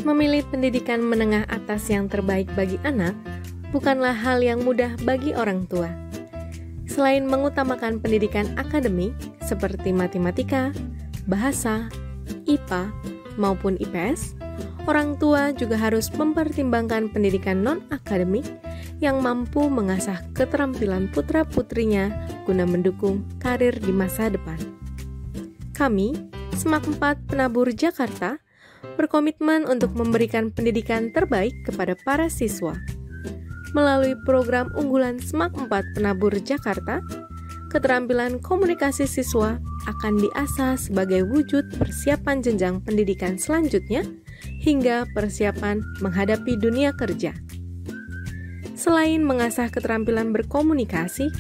Memilih pendidikan menengah atas yang terbaik bagi anak bukanlah hal yang mudah bagi orang tua. Selain mengutamakan pendidikan akademik seperti matematika, bahasa, IPA, maupun IPS, orang tua juga harus mempertimbangkan pendidikan non-akademik yang mampu mengasah keterampilan putra-putrinya guna mendukung karir di masa depan. Kami, SMAK 4 Penabur Jakarta, berkomitmen untuk memberikan pendidikan terbaik kepada para siswa. Melalui program unggulan SMAK 4 Penabur Jakarta, keterampilan komunikasi siswa akan diasah sebagai wujud persiapan jenjang pendidikan selanjutnya hingga persiapan menghadapi dunia kerja. Selain mengasah keterampilan berkomunikasi,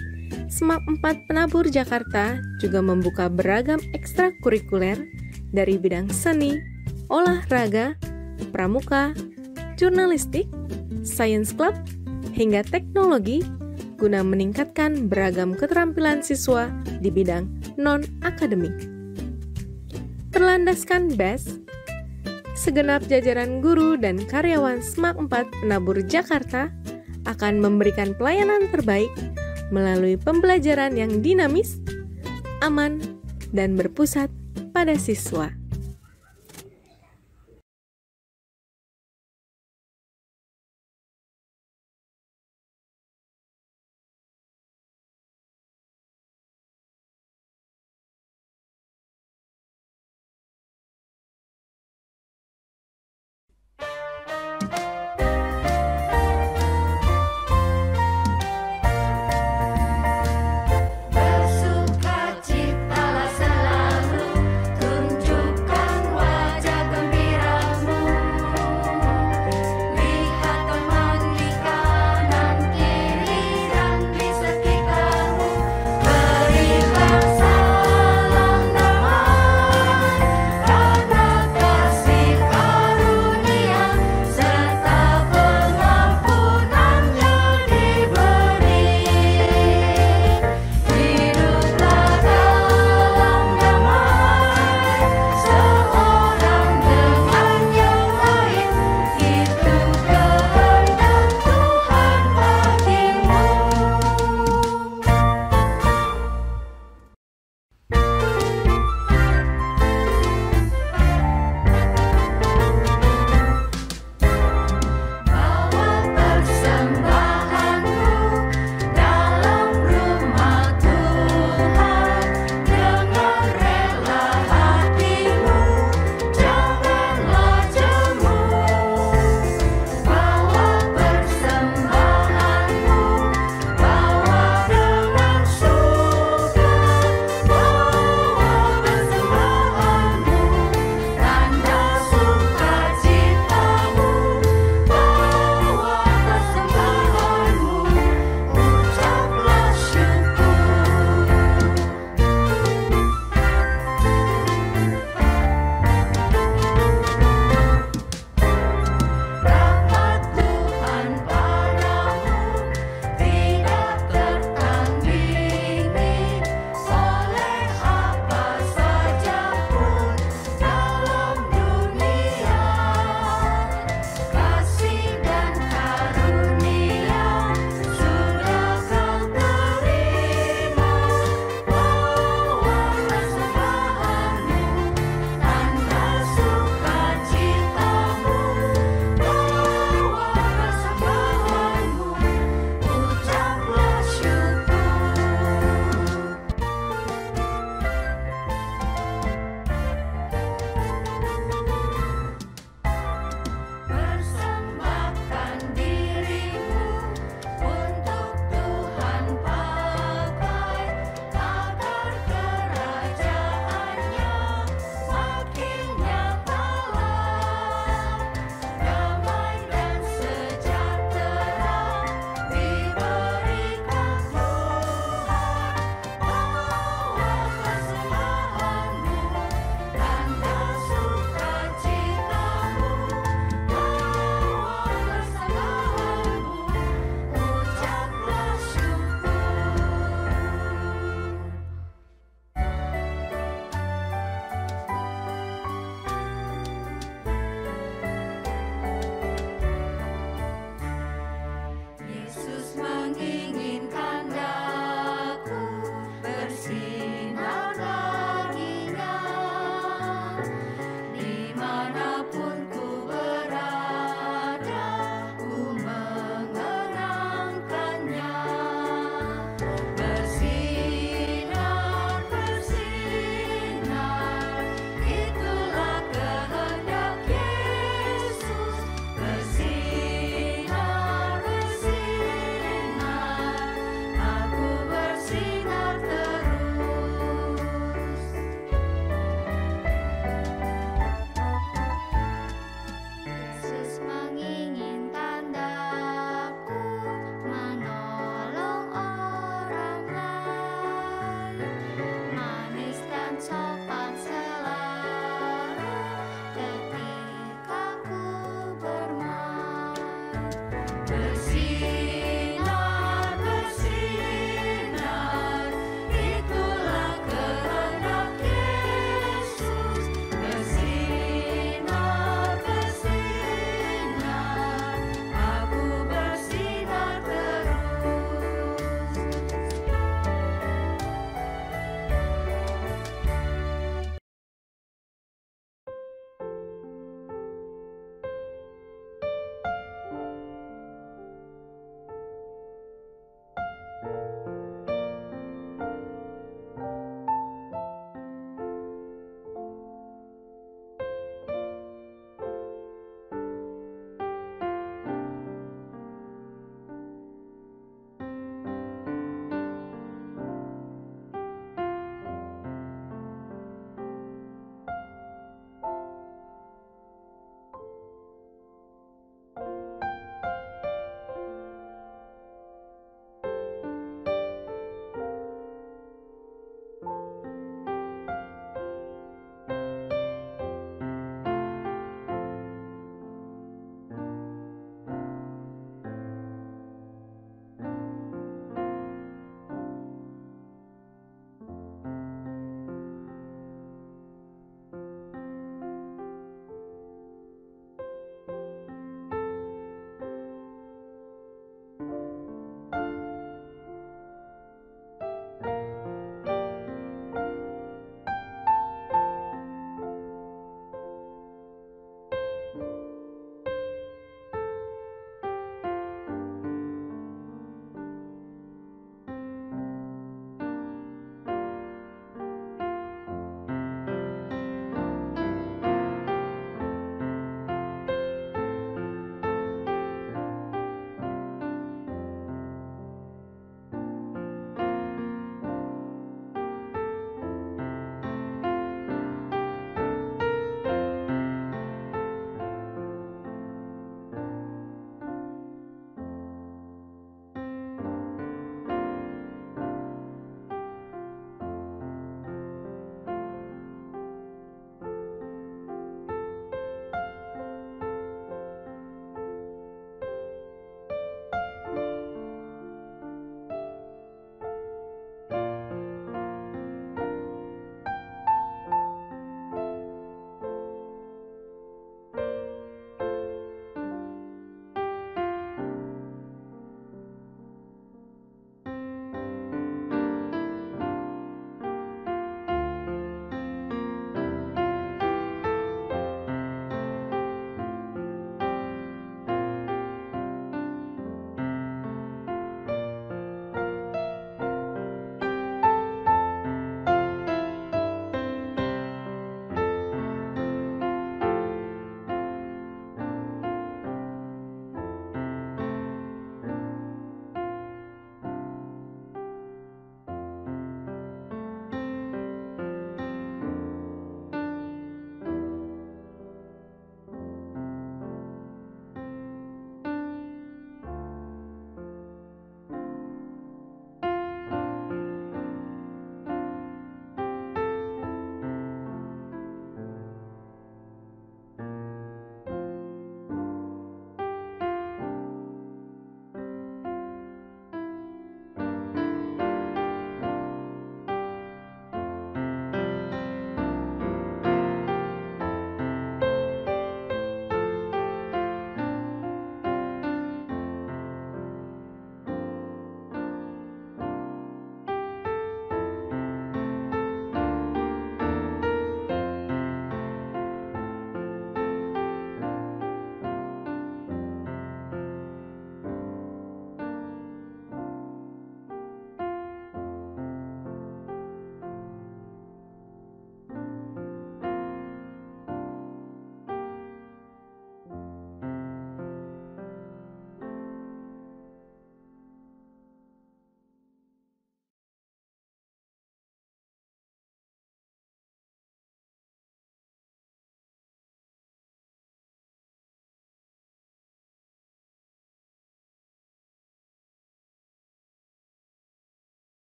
SMAK 4 Penabur Jakarta juga membuka beragam ekstrakurikuler dari bidang seni, olahraga, pramuka, jurnalistik, science club, hingga teknologi guna meningkatkan beragam keterampilan siswa di bidang non-akademik. Berlandaskan BES, segenap jajaran guru dan karyawan SMAK 4 Penabur Jakarta akan memberikan pelayanan terbaik melalui pembelajaran yang dinamis, aman, dan berpusat pada siswa. Bersukacitalah selalu, tunjukkan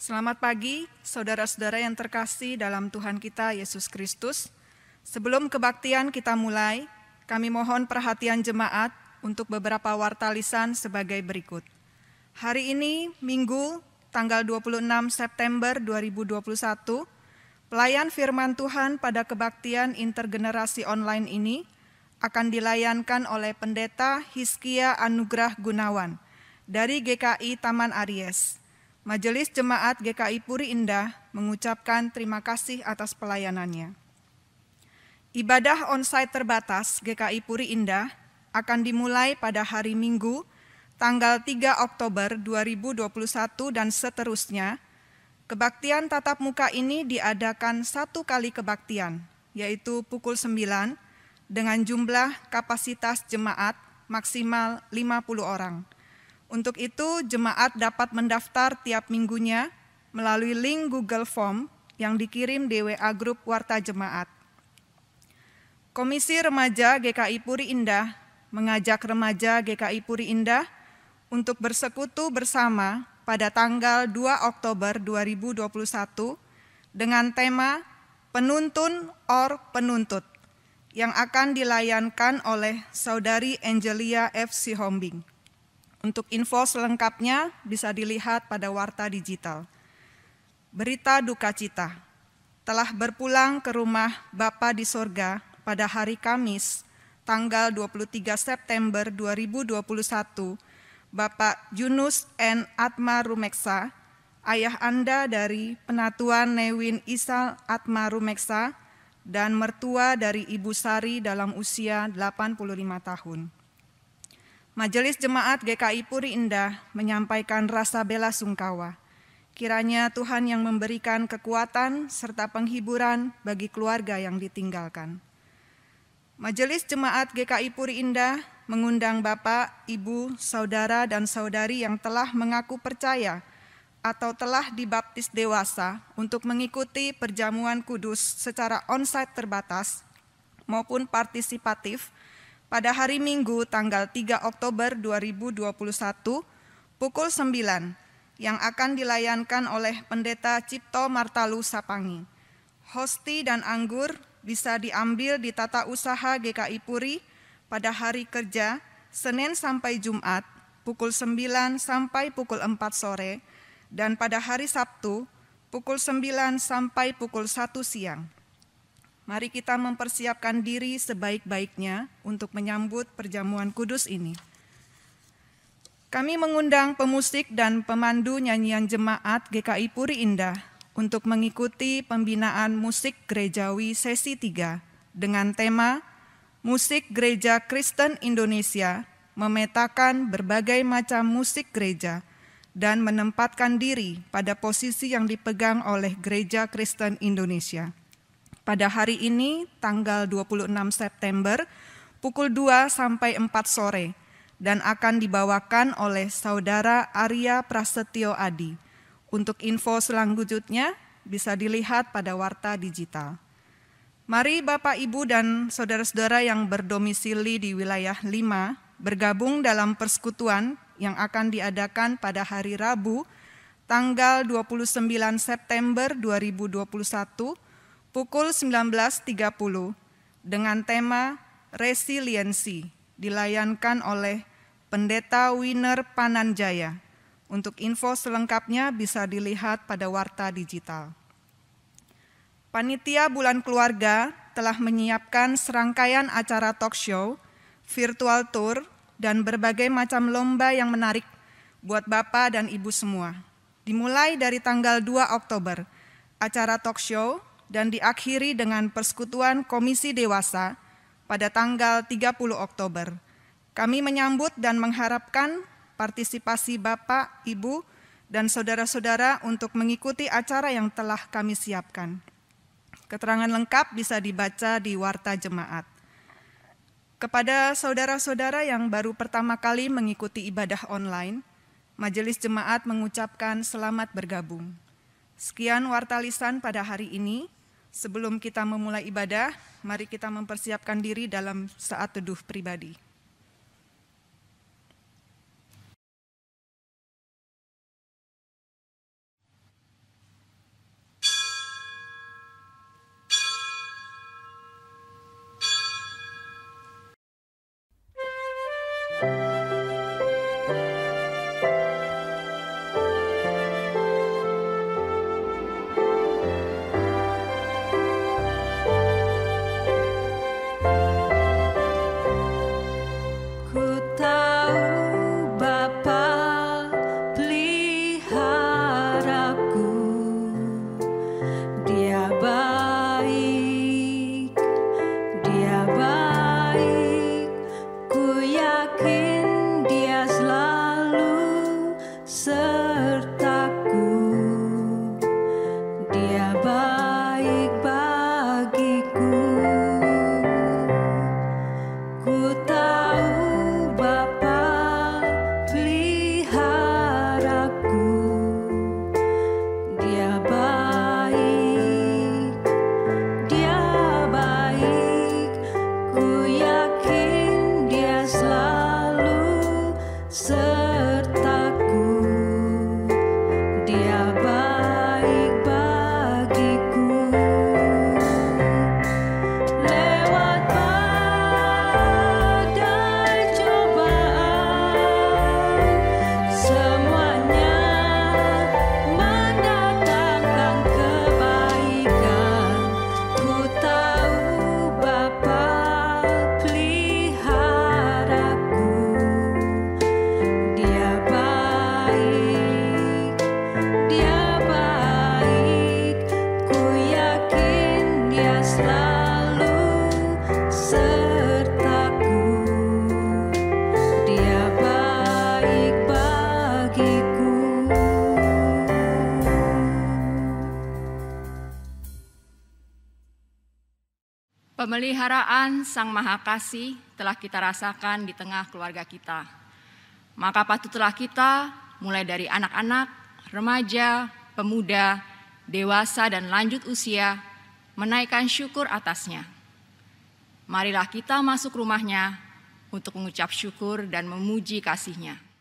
Selamat pagi, saudara-saudara yang terkasih dalam Tuhan kita Yesus Kristus. Sebelum kebaktian kita mulai, kami mohon perhatian jemaat untuk beberapa warta lisan sebagai berikut. Hari ini, Minggu, tanggal 26 September 2021, pelayan firman Tuhan pada kebaktian intergenerasi online ini akan dilayankan oleh Pendeta Hizkia Anugrah Gunawan dari GKI Taman Aries. Majelis Jemaat GKI Puri Indah mengucapkan terima kasih atas pelayanannya. Ibadah onsite terbatas GKI Puri Indah akan dimulai pada hari Minggu, tanggal 3 Oktober 2021 dan seterusnya. Kebaktian tatap muka ini diadakan 1 kali kebaktian, yaitu pukul 9 dengan jumlah kapasitas jemaat maksimal 50 orang. Untuk itu, jemaat dapat mendaftar tiap minggunya melalui link Google Form yang dikirim di WA Grup Warta Jemaat. Komisi Remaja GKI Puri Indah mengajak remaja GKI Puri Indah untuk bersekutu bersama pada tanggal 2 Oktober 2021 dengan tema Penuntun or Penuntut yang akan dilayankan oleh Saudari Angelia F. Sihombing. Untuk info selengkapnya bisa dilihat pada warta digital. Berita duka cita, telah berpulang ke rumah Bapa di sorga pada hari Kamis, tanggal 23 September 2021, Bapak Yunus N. Atma Rumeksa, ayah Anda dari Penatuan Newin Isal Atma Rumeksa, dan mertua dari Ibu Sari dalam usia 85 tahun. Majelis Jemaat GKI Puri Indah menyampaikan rasa bela sungkawa. Kiranya Tuhan yang memberikan kekuatan serta penghiburan bagi keluarga yang ditinggalkan. Majelis Jemaat GKI Puri Indah mengundang Bapak, Ibu, Saudara, dan Saudari yang telah mengaku percaya atau telah dibaptis dewasa untuk mengikuti perjamuan kudus secara onsite terbatas maupun partisipatif pada hari Minggu tanggal 3 Oktober 2021 pukul 9 yang akan dilayankan oleh Pendeta Cipto Martalu Sapangi. Hosti dan anggur bisa diambil di Tata Usaha GKI Puri pada hari kerja Senin sampai Jumat pukul 9 sampai pukul 4 sore dan pada hari Sabtu pukul 9 sampai pukul 1 siang. Mari kita mempersiapkan diri sebaik-baiknya untuk menyambut perjamuan kudus ini. Kami mengundang pemusik dan pemandu nyanyian jemaat GKI Puri Indah untuk mengikuti pembinaan musik gerejawi sesi 3 dengan tema Musik Gereja Kristen Indonesia memetakan berbagai macam musik gereja dan menempatkan diri pada posisi yang dipegang oleh Gereja Kristen Indonesia. Pada hari ini, tanggal 26 September, pukul 2 sampai 4 sore, dan akan dibawakan oleh Saudara Arya Prasetyo Adi. Untuk info selanjutnya bisa dilihat pada warta digital. Mari Bapak, Ibu, dan saudara-saudara yang berdomisili di wilayah 5 bergabung dalam persekutuan yang akan diadakan pada hari Rabu, tanggal 29 September 2021, pukul 19.30 dengan tema Resiliensi dilayankan oleh Pendeta Winer Pananjaya. Untuk info selengkapnya bisa dilihat pada warta digital. Panitia Bulan Keluarga telah menyiapkan serangkaian acara talk show, virtual tour, dan berbagai macam lomba yang menarik buat Bapak dan Ibu semua. Dimulai dari tanggal 2 Oktober, acara talk show dan diakhiri dengan persekutuan Komisi Dewasa pada tanggal 30 Oktober. Kami menyambut dan mengharapkan partisipasi Bapak, Ibu, dan saudara-saudara untuk mengikuti acara yang telah kami siapkan. Keterangan lengkap bisa dibaca di Warta Jemaat. Kepada saudara-saudara yang baru pertama kali mengikuti ibadah online, Majelis Jemaat mengucapkan selamat bergabung. Sekian warta lisan pada hari ini. Sebelum kita memulai ibadah, mari kita mempersiapkan diri dalam saat teduh pribadi. Pemeliharaan Sang Maha Kasih telah kita rasakan di tengah keluarga kita. Maka patutlah kita, mulai dari anak-anak, remaja, pemuda, dewasa, dan lanjut usia, menaikkan syukur atasnya. Marilah kita masuk rumahnya untuk mengucap syukur dan memuji kasih-Nya.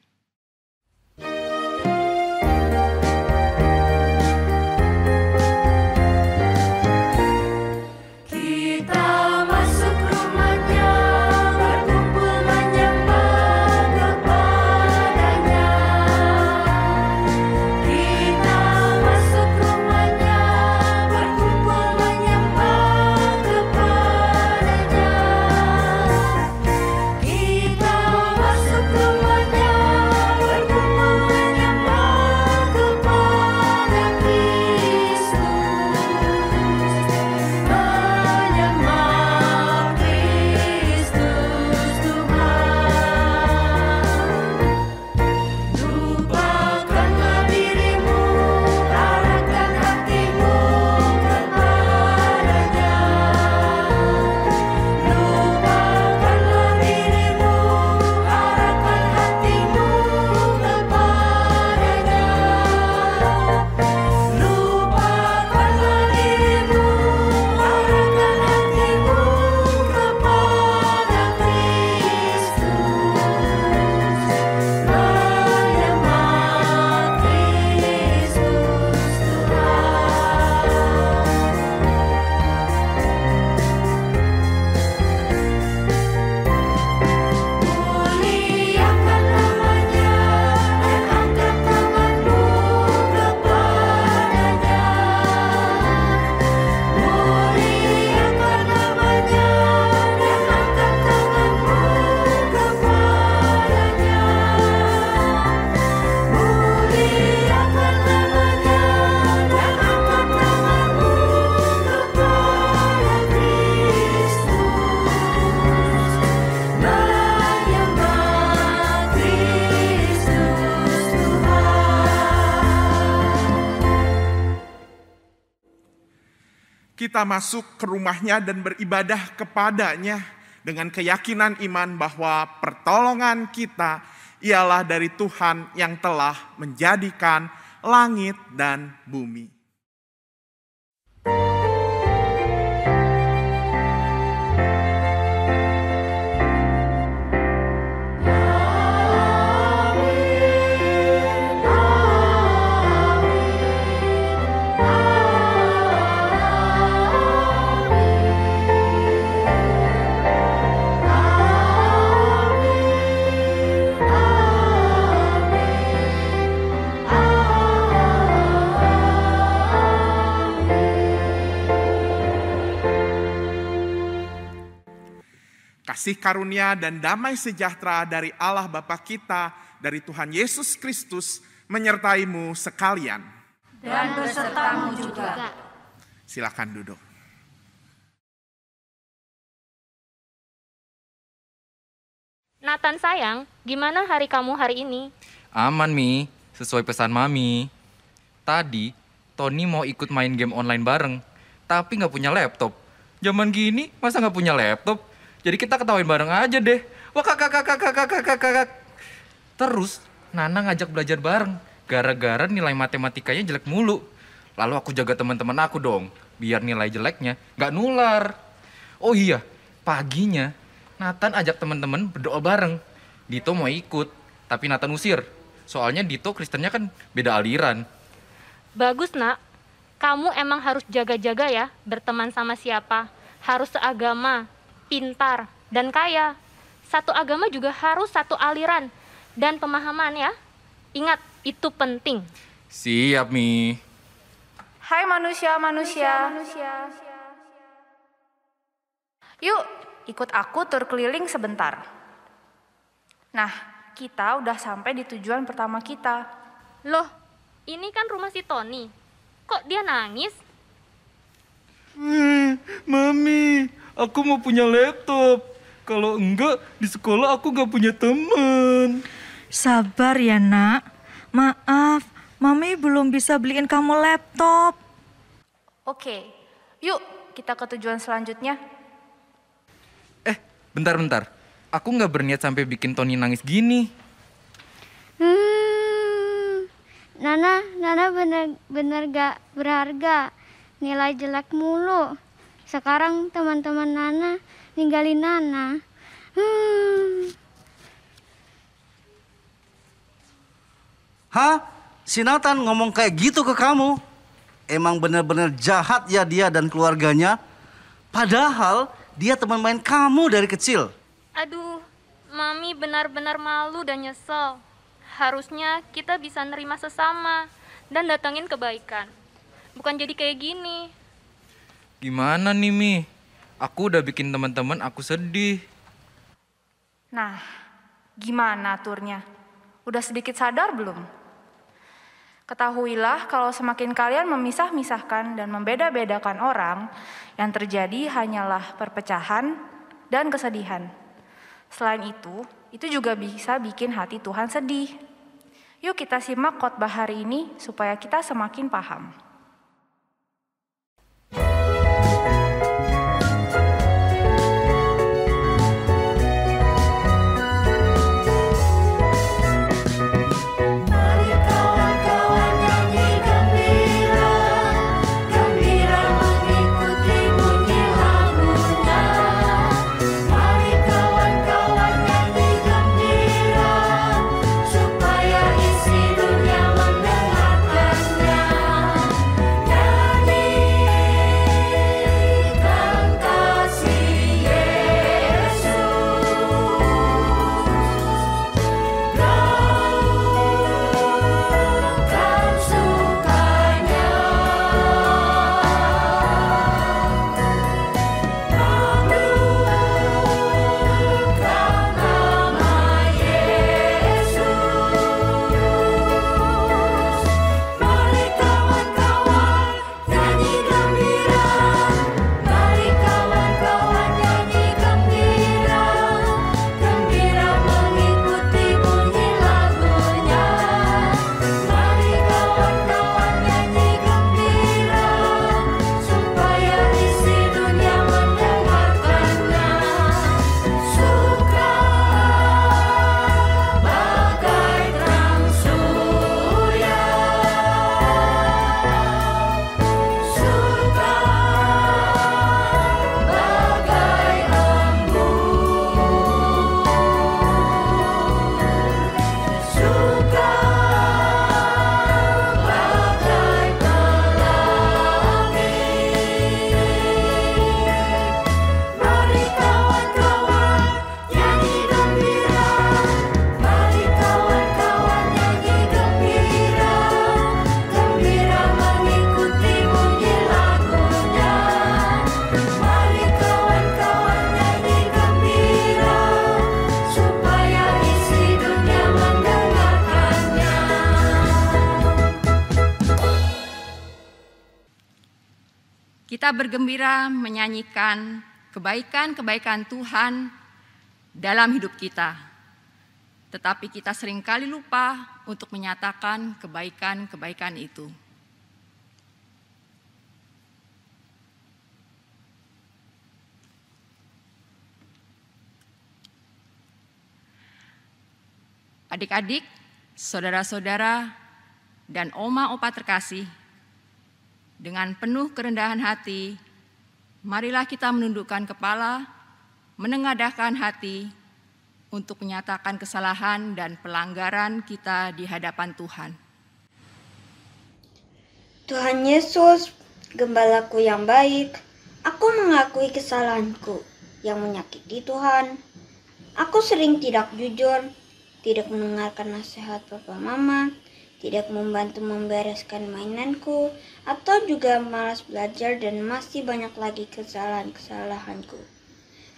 Kita masuk ke rumahnya dan beribadah kepadanya dengan keyakinan iman bahwa pertolongan kita ialah dari Tuhan yang telah menjadikan langit dan bumi. kasih karunia dan damai sejahtera dari Allah Bapa kita, dari Tuhan Yesus Kristus, menyertaimu sekalian. Dan besertamu juga. Silakan duduk. Nathan sayang, gimana hari kamu hari ini? Aman, Mi. Sesuai pesan Mami. Tadi, Tony mau ikut main game online bareng, tapi nggak punya laptop. Zaman gini, masa nggak punya laptop? Jadi kita ketawain bareng aja deh. Wah, kakak. Terus, Nana ngajak belajar bareng, gara-gara nilai matematikanya jelek mulu. Lalu aku jaga teman-teman aku dong, biar nilai jeleknya nggak nular. Oh iya, paginya Nathan ajak teman-teman berdoa bareng. Dito mau ikut, tapi Nathan usir. Soalnya Dito Kristennya kan beda aliran. Bagus, Nak. Kamu emang harus jaga-jaga ya, berteman sama siapa. Harus seagama, pintar, dan kaya. Satu agama juga harus satu aliran dan pemahaman ya. Ingat, itu penting. Siap, Mi. Hai manusia. Yuk, ikut aku tur keliling sebentar. Nah, kita udah sampai di tujuan pertama kita. Loh, ini kan rumah si Tony. Kok dia nangis? Mami, aku mau punya laptop. Kalau enggak, di sekolah aku nggak punya teman. Sabar ya, Nak. Maaf, Mami belum bisa beliin kamu laptop. Oke, yuk kita ke tujuan selanjutnya. Bentar. Aku nggak berniat sampai bikin Tony nangis gini. Nana bener gak berharga. Nilai jelek mulu. Sekarang teman-teman Nana ninggalin Nana. Hah? Si Nathan ngomong kayak gitu ke kamu? Emang bener-bener jahat ya dia dan keluarganya? Padahal dia teman main kamu dari kecil. Aduh, Mami benar-benar malu dan nyesel. Harusnya kita bisa nerima sesama dan datangin kebaikan. Bukan jadi kayak gini. Gimana nih, Mi? Aku udah bikin teman-teman aku sedih. Nah, gimana turnya? Udah sedikit sadar belum? Ketahuilah kalau semakin kalian memisah-misahkan dan membeda-bedakan orang, yang terjadi hanyalah perpecahan dan kesedihan. Selain itu juga bisa bikin hati Tuhan sedih. Yuk kita simak khotbah hari ini supaya kita semakin paham. Kita bergembira menyanyikan kebaikan-kebaikan Tuhan dalam hidup kita. Tetapi kita seringkali lupa untuk menyatakan kebaikan-kebaikan itu. Adik-adik, saudara-saudara, dan oma-opa terkasih, dengan penuh kerendahan hati, marilah kita menundukkan kepala, menengadahkan hati untuk menyatakan kesalahan dan pelanggaran kita di hadapan Tuhan. Tuhan Yesus, gembalaku yang baik, aku mengakui kesalahanku yang menyakiti Tuhan. Aku sering tidak jujur, tidak mendengarkan nasihat papa mama, tidak membantu membereskan mainanku, atau juga malas belajar dan masih banyak lagi kesalahan-kesalahanku.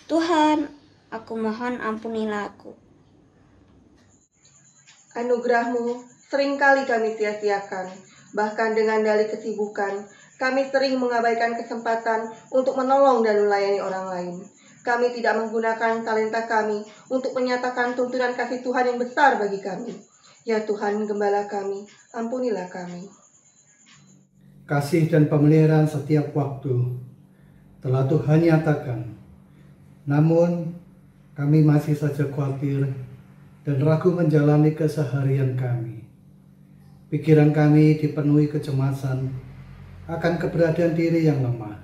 Tuhan, aku mohon ampunilah aku. Anugerah-Mu seringkali kami sia-siakan, bahkan dengan dalih kesibukan, kami sering mengabaikan kesempatan untuk menolong dan melayani orang lain. Kami tidak menggunakan talenta kami untuk menyatakan tuntunan kasih Tuhan yang besar bagi kami. Ya Tuhan, Gembala kami, ampunilah kami. Kasih dan pemeliharaan setiap waktu telah Tuhan nyatakan. Namun, kami masih saja khawatir dan ragu menjalani keseharian kami. Pikiran kami dipenuhi kecemasan akan keberadaan diri yang lemah,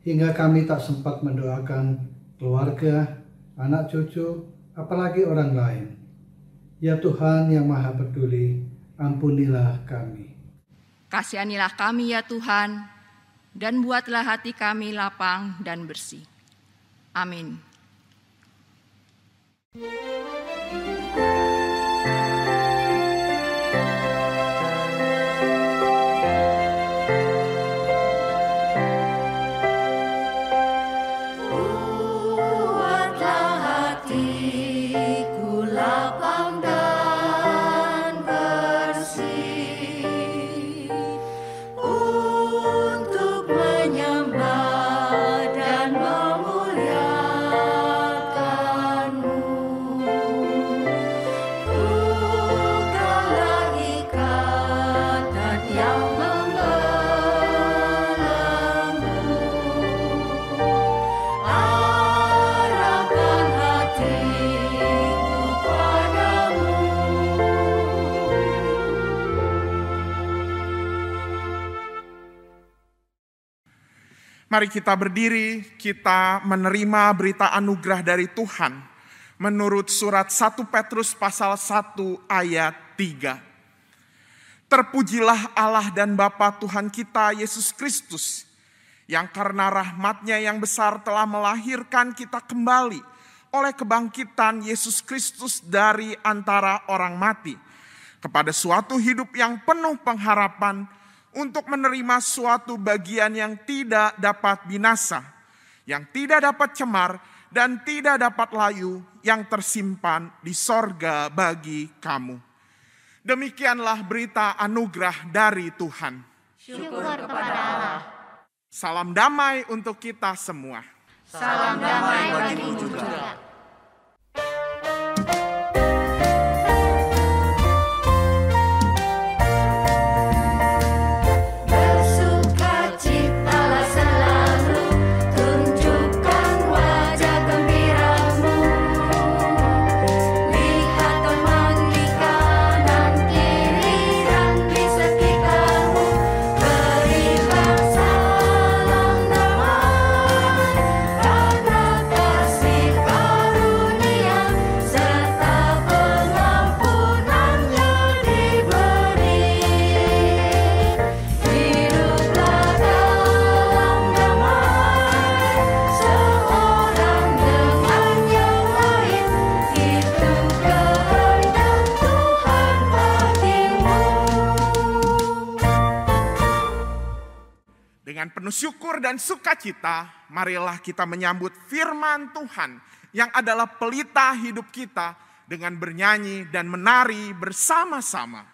hingga kami tak sempat mendoakan keluarga, anak cucu, apalagi orang lain. Ya Tuhan yang Maha Peduli, ampunilah kami. Kasihanilah kami ya Tuhan, dan buatlah hati kami lapang dan bersih. Amin. Mari kita berdiri, kita menerima berita anugerah dari Tuhan. Menurut surat 1 Petrus pasal 1 ayat 3. Terpujilah Allah dan Bapa Tuhan kita Yesus Kristus, yang karena rahmat-Nya yang besar telah melahirkan kita kembali oleh kebangkitan Yesus Kristus dari antara orang mati, kepada suatu hidup yang penuh pengharapan, untuk menerima suatu bagian yang tidak dapat binasa, yang tidak dapat cemar, dan tidak dapat layu, yang tersimpan di sorga bagi kamu. Demikianlah berita anugerah dari Tuhan. Syukur kepada Allah. Salam damai untuk kita semua. Salam damai bagimu juga. Dengan penuh syukur dan sukacita, marilah kita menyambut firman Tuhan yang adalah pelita hidup kita dengan bernyanyi dan menari bersama-sama.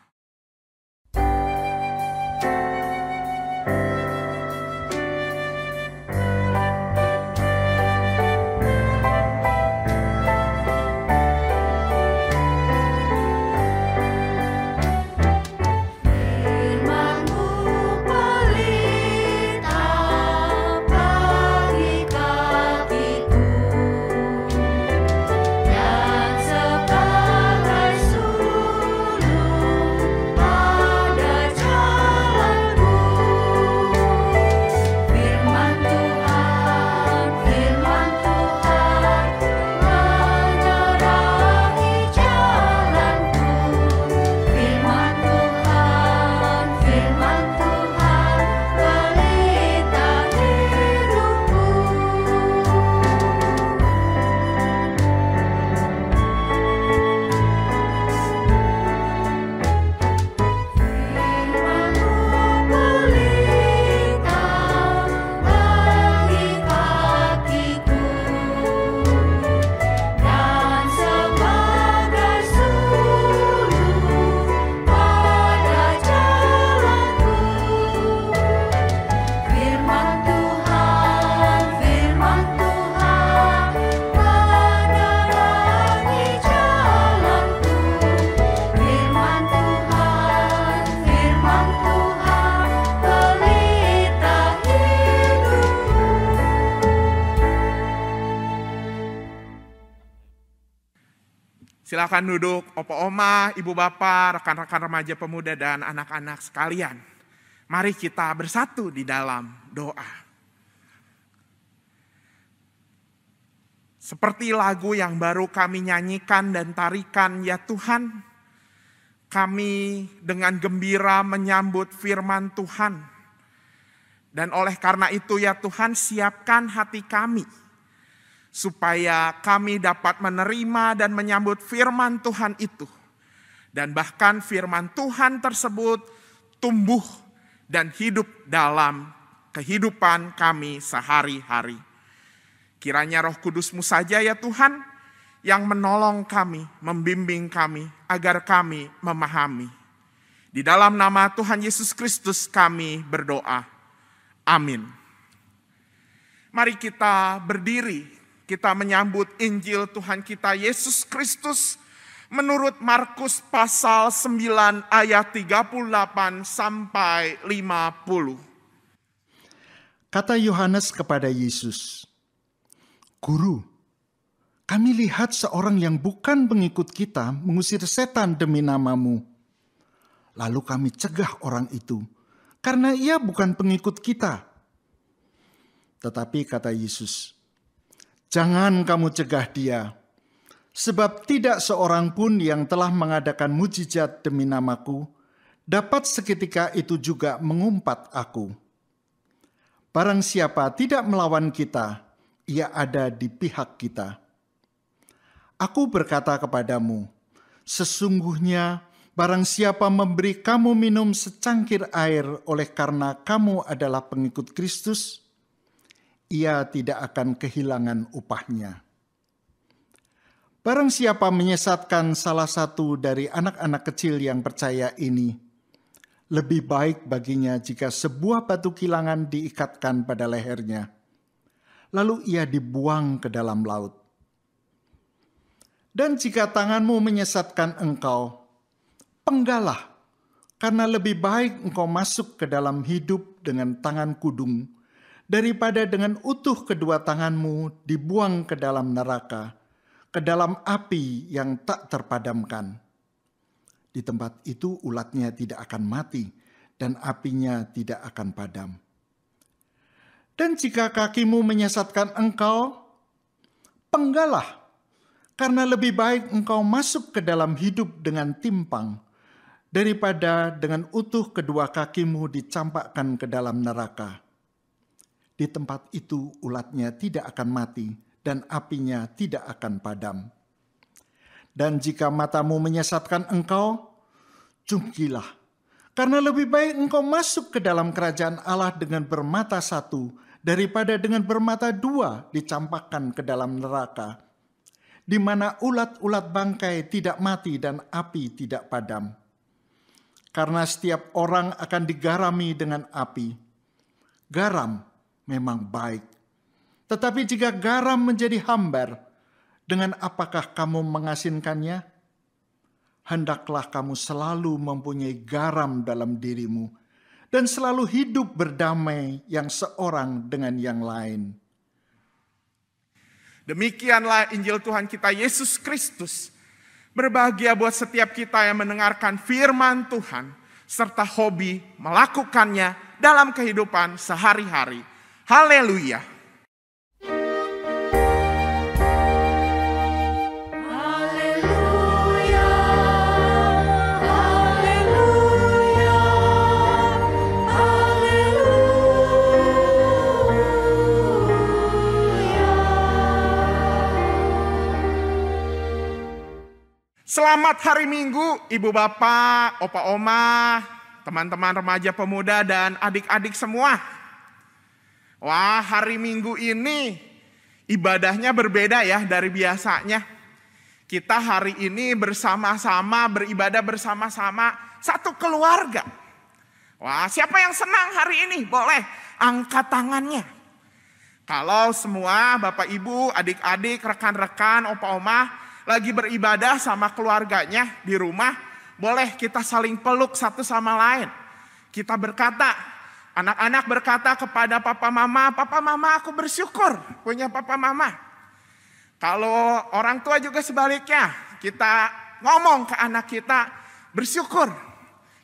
Silakan duduk, opa oma, ibu bapak, rekan-rekan remaja pemuda dan anak-anak sekalian. Mari kita bersatu di dalam doa. Seperti lagu yang baru kami nyanyikan dan tarikan, ya Tuhan, kami dengan gembira menyambut firman Tuhan. Dan oleh karena itu ya Tuhan, siapkan hati kami supaya kami dapat menerima dan menyambut firman Tuhan itu. Dan bahkan firman Tuhan tersebut tumbuh dan hidup dalam kehidupan kami sehari-hari. Kiranya Roh Kudus-Mu saja ya Tuhan yang menolong kami, membimbing kami agar kami memahami. Di dalam nama Tuhan Yesus Kristus kami berdoa. Amin. Mari kita berdiri. Kita menyambut Injil Tuhan kita Yesus Kristus menurut Markus pasal 9 ayat 38 sampai 50. Kata Yohanes kepada Yesus, "Guru, kami lihat seorang yang bukan pengikut kita mengusir setan demi nama-Mu. Lalu kami cegah orang itu karena ia bukan pengikut kita." Tetapi kata Yesus, "Jangan kamu cegah dia, sebab tidak seorang pun yang telah mengadakan mujizat demi nama-Ku dapat seketika itu juga mengumpat Aku. Barang siapa tidak melawan kita, ia ada di pihak kita. Aku berkata kepadamu, sesungguhnya barang siapa memberi kamu minum secangkir air oleh karena kamu adalah pengikut Kristus, ia tidak akan kehilangan upahnya. Barang siapa menyesatkan salah satu dari anak-anak kecil yang percaya ini, lebih baik baginya jika sebuah batu kilangan diikatkan pada lehernya, lalu ia dibuang ke dalam laut. Dan jika tanganmu menyesatkan engkau, penggalah, karena lebih baik engkau masuk ke dalam hidup dengan tangan kudung, daripada dengan utuh kedua tanganmu dibuang ke dalam neraka, ke dalam api yang tak terpadamkan. Di tempat itu ulatnya tidak akan mati, dan apinya tidak akan padam. Dan jika kakimu menyesatkan engkau, penggalah, karena lebih baik engkau masuk ke dalam hidup dengan timpang, daripada dengan utuh kedua kakimu dicampakkan ke dalam neraka. Di tempat itu ulatnya tidak akan mati dan apinya tidak akan padam. Dan jika matamu menyesatkan engkau, jungkilah, karena lebih baik engkau masuk ke dalam kerajaan Allah dengan bermata satu daripada dengan bermata dua dicampakkan ke dalam neraka, di mana ulat-ulat bangkai tidak mati dan api tidak padam. Karena setiap orang akan digarami dengan api. Garam memang baik. Tetapi jika garam menjadi hambar, dengan apakah kamu mengasinkannya? Hendaklah kamu selalu mempunyai garam dalam dirimu, dan selalu hidup berdamai yang seorang dengan yang lain. Demikianlah Injil Tuhan kita Yesus Kristus. Berbahagia buat setiap kita yang mendengarkan firman Tuhan, serta hobi melakukannya dalam kehidupan sehari-hari. Haleluya. Haleluya. Haleluya. Haleluya. Selamat hari Minggu, Ibu Bapak, Opa Oma, teman-teman remaja pemuda dan adik-adik semua. Wah, hari Minggu ini ibadahnya berbeda ya dari biasanya. Kita hari ini bersama-sama, beribadah bersama-sama satu keluarga. Wah, siapa yang senang hari ini? Boleh angkat tangannya. Kalau semua Bapak Ibu, adik-adik, rekan-rekan, opa oma lagi beribadah sama keluarganya di rumah, boleh kita saling peluk satu sama lain. Kita berkata, anak-anak berkata kepada papa mama aku bersyukur punya papa mama. Kalau orang tua juga sebaliknya, kita ngomong ke anak kita, bersyukur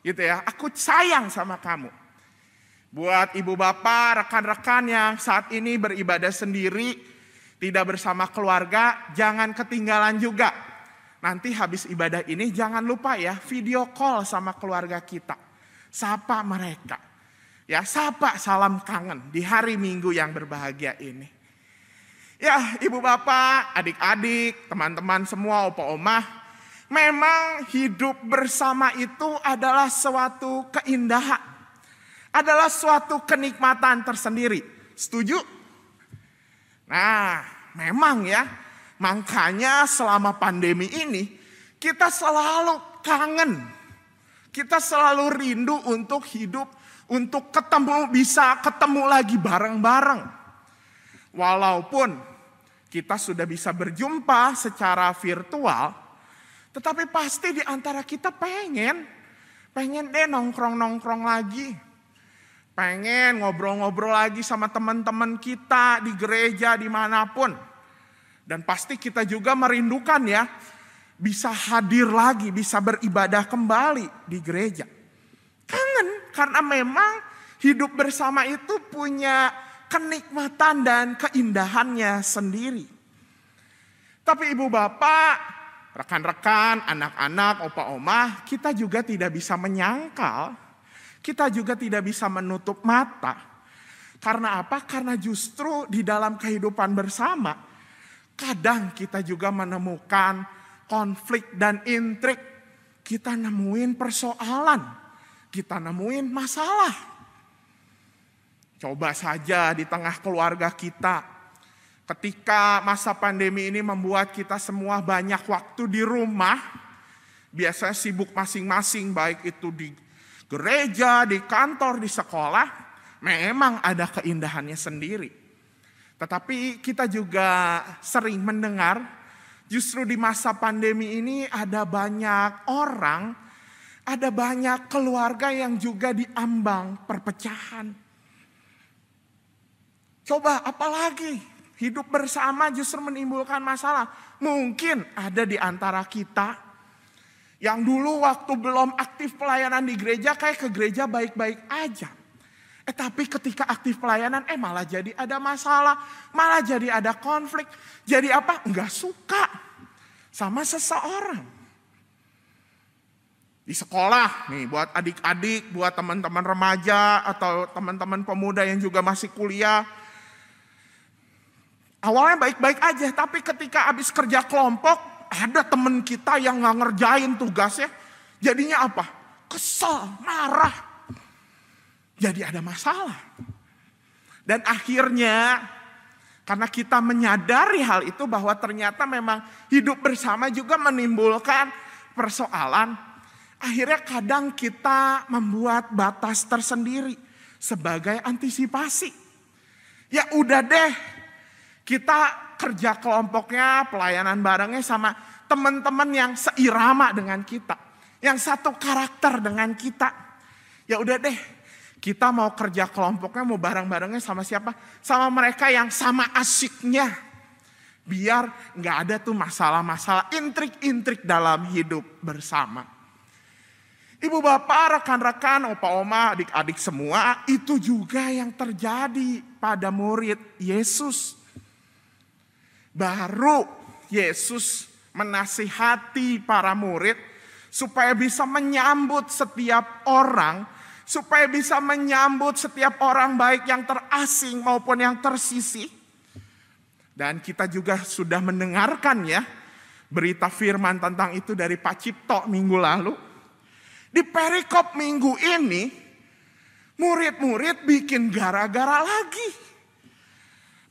gitu ya, aku sayang sama kamu. Buat ibu bapak, rekan-rekan yang saat ini beribadah sendiri, tidak bersama keluarga, jangan ketinggalan juga. Nanti habis ibadah ini jangan lupa ya, video call sama keluarga kita. Sapa mereka. Ya, sapa, salam kangen di hari Minggu yang berbahagia ini. Ya, ibu bapak, adik-adik, teman-teman semua, opa omah, memang hidup bersama itu adalah suatu keindahan. Adalah suatu kenikmatan tersendiri. Setuju? Nah, memang ya, makanya selama pandemi ini kita selalu kangen. Kita selalu rindu untuk hidup, untuk ketemu, bisa ketemu lagi bareng-bareng. Walaupun kita sudah bisa berjumpa secara virtual, tetapi pasti di antara kita pengen deh nongkrong-nongkrong lagi. Pengen ngobrol-ngobrol lagi sama teman-teman kita di gereja dimanapun. Dan pasti kita juga merindukan ya, bisa hadir lagi, bisa beribadah kembali di gereja. Kangen, karena memang hidup bersama itu punya kenikmatan dan keindahannya sendiri. Tapi ibu bapak, rekan-rekan, anak-anak, opa omah, kita juga tidak bisa menyangkal, kita juga tidak bisa menutup mata. Karena apa? Karena justru di dalam kehidupan bersama, kadang kita juga menemukan konflik dan intrik. Kita nemuin persoalan, kita nemuin masalah. Coba saja di tengah keluarga kita, ketika masa pandemi ini membuat kita semua banyak waktu di rumah, biasanya sibuk masing-masing, baik itu di gereja, di kantor, di sekolah, memang ada keindahannya sendiri. Tetapi kita juga sering mendengar, justru di masa pandemi ini ada banyak orang, ada banyak keluarga yang juga diambang perpecahan. Coba apalagi hidup bersama justru menimbulkan masalah. Mungkin ada di antara kita yang dulu waktu belum aktif pelayanan di gereja kayak ke gereja baik-baik aja. Tapi ketika aktif pelayanan malah jadi ada masalah, malah jadi ada konflik. Jadi apa? Enggak suka sama seseorang. Di sekolah nih buat adik-adik, buat teman-teman remaja atau teman-teman pemuda yang juga masih kuliah. Awalnya baik-baik aja, tapi ketika habis kerja kelompok, ada teman kita yang gak ngerjain tugasnya. Jadinya apa? Kesel, marah. Jadi ada masalah. Dan akhirnya, karena kita menyadari hal itu bahwa ternyata memang hidup bersama juga menimbulkan persoalan. Akhirnya kadang kita membuat batas tersendiri sebagai antisipasi. Ya udah deh. Kita kerja kelompoknya, pelayanan barengnya sama teman-teman yang seirama dengan kita. Yang satu karakter dengan kita. Ya udah deh, kita mau kerja kelompoknya, mau bareng-barengnya sama siapa? Sama mereka yang sama asyiknya. Biar gak ada tuh masalah-masalah, intrik-intrik dalam hidup bersama. Ibu bapak, rekan-rekan, opa oma, adik-adik semua, itu juga yang terjadi pada murid Yesus. Baru Yesus menasihati para murid supaya bisa menyambut setiap orang, supaya bisa menyambut setiap orang baik yang terasing maupun yang tersisih. Dan kita juga sudah mendengarkan ya berita firman tentang itu dari Pak Cipto minggu lalu. Di perikop minggu ini, murid-murid bikin gara-gara lagi.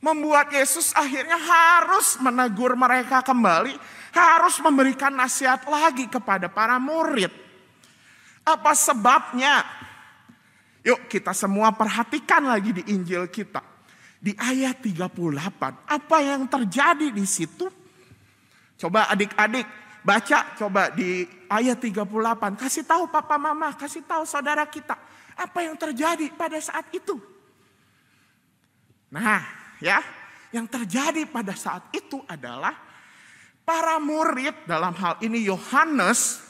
Membuat Yesus akhirnya harus menegur mereka kembali, harus memberikan nasihat lagi kepada para murid. Apa sebabnya? Yuk kita semua perhatikan lagi di Injil kita. Di ayat 38, apa yang terjadi di situ? Coba adik-adik baca, coba di ayat 38. Kasih tahu papa mama, kasih tahu saudara kita. Apa yang terjadi pada saat itu? Nah, ya, yang terjadi pada saat itu adalah Para murid dalam hal ini Yohanes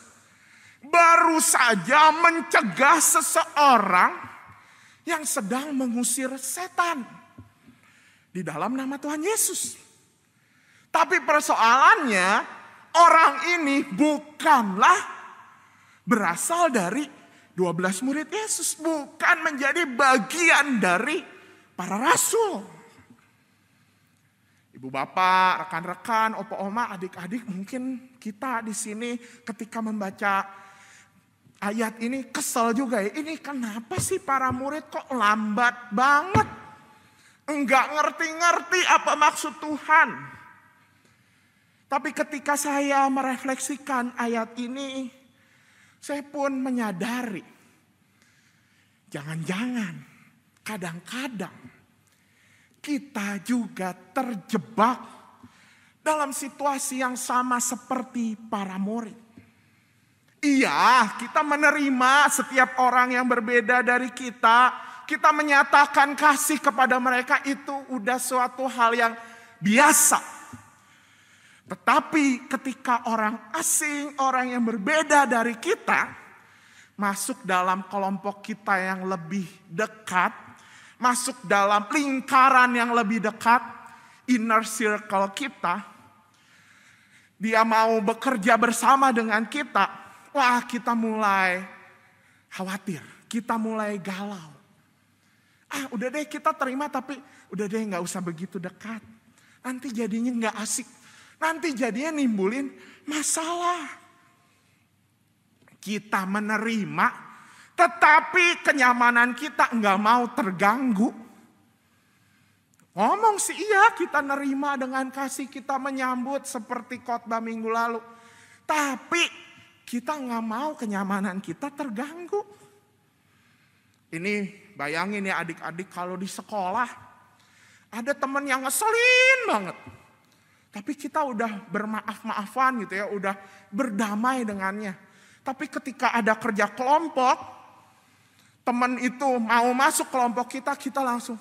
baru saja mencegah seseorang yang sedang mengusir setan di dalam nama Tuhan Yesus. Tapi persoalannya orang ini bukanlah berasal dari 12 murid Yesus. Bukan menjadi bagian dari para rasul. Ibu bapak, rekan-rekan, opa-oma, adik-adik, mungkin kita di sini ketika membaca ayat ini kesel juga ya. Ini kenapa sih para murid kok lambat banget? Enggak ngerti-ngerti apa maksud Tuhan. Tapi ketika saya merefleksikan ayat ini, saya pun menyadari, jangan-jangan kadang-kadang kita juga terjebak dalam situasi yang sama seperti para murid. Iya, kita menerima setiap orang yang berbeda dari kita. Kita menyatakan kasih kepada mereka, itu udah suatu hal yang biasa. Tetapi ketika orang asing, orang yang berbeda dari kita, masuk dalam kelompok kita yang lebih dekat, masuk dalam lingkaran yang lebih dekat, inner circle kita, dia mau bekerja bersama dengan kita, wah kita mulai khawatir, kita mulai galau. Udah deh kita terima, tapi udah deh gak usah begitu dekat. Nanti jadinya gak asik, nanti jadinya nimbulin masalah. Kita menerima, tetapi kenyamanan kita nggak mau terganggu. Ngomong sih iya, kita nerima dengan kasih, kita menyambut seperti khotbah minggu lalu. Tapi kita nggak mau kenyamanan kita terganggu. Ini bayangin ya adik-adik, kalau di sekolah ada teman yang ngeselin banget. Tapi kita udah bermaaf-maafan gitu ya, udah berdamai dengannya. Tapi ketika ada kerja kelompok, teman itu mau masuk kelompok kita, kita langsung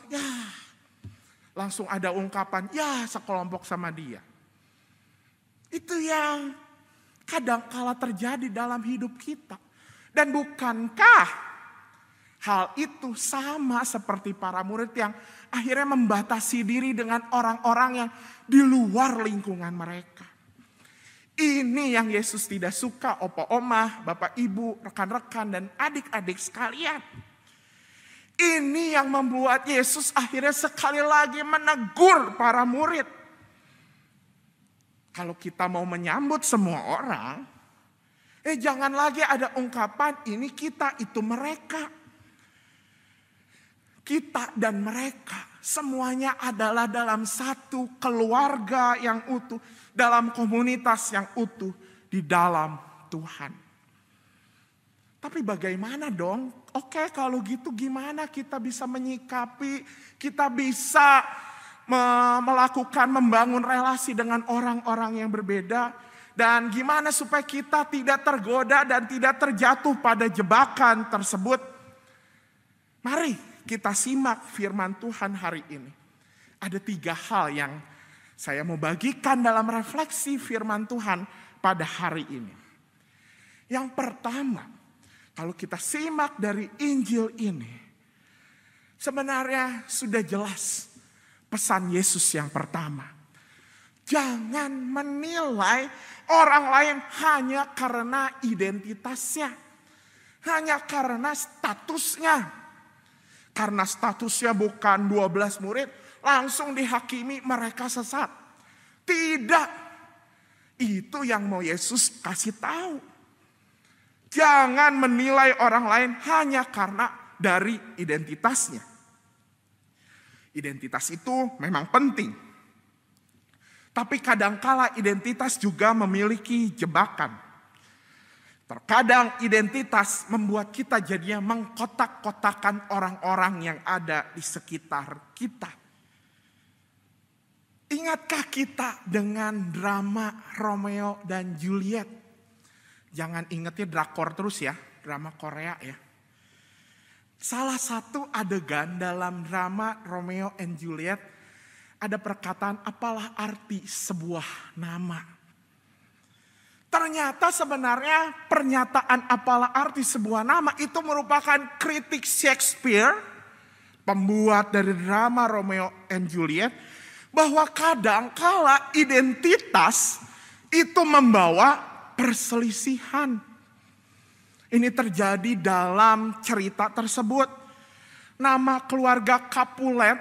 langsung ada ungkapan, ya sekelompok sama dia. Itu yang kadang kala terjadi dalam hidup kita. Dan bukankah hal itu sama seperti para murid yang akhirnya membatasi diri dengan orang-orang yang di luar lingkungan mereka. Ini yang Yesus tidak suka, opa oma, bapak ibu, rekan-rekan dan adik-adik sekalian. Ini yang membuat Yesus akhirnya sekali lagi menegur para murid. Kalau kita mau menyambut semua orang, jangan lagi ada ungkapan ini kita, itu mereka. Kita dan mereka semuanya adalah dalam satu keluarga yang utuh, dalam komunitas yang utuh di dalam Tuhan. Tapi bagaimana dong? Oke, kalau gitu gimana kita bisa menyikapi, kita bisa melakukan, membangun relasi dengan orang-orang yang berbeda. Dan gimana supaya kita tidak tergoda dan tidak terjatuh pada jebakan tersebut. Mari kita simak firman Tuhan hari ini. Ada 3 hal yang saya mau bagikan dalam refleksi firman Tuhan pada hari ini. Yang pertama, kalau kita simak dari Injil ini, sebenarnya sudah jelas pesan Yesus yang pertama. Jangan menilai orang lain hanya karena identitasnya, hanya karena statusnya. Karena statusnya bukan 12 murid, langsung dihakimi mereka sesat. Tidak. Itu yang mau Yesus kasih tahu. Jangan menilai orang lain hanya karena dari identitasnya. Identitas itu memang penting. Tapi kadangkala identitas juga memiliki jebakan. Terkadang identitas membuat kita jadinya mengkotak-kotakan orang-orang yang ada di sekitar kita. Ingatkah kita dengan drama Romeo dan Juliet? Jangan ingetnya drakor terus ya, drama Korea ya. Salah satu adegan dalam drama Romeo and Juliet ada perkataan, apalah arti sebuah nama. Ternyata sebenarnya pernyataan apalah arti sebuah nama itu merupakan kritik Shakespeare, pembuat dari drama Romeo and Juliet, bahwa kadang kala identitas itu membawa perselisihan. Ini terjadi dalam cerita tersebut. Nama keluarga Capulet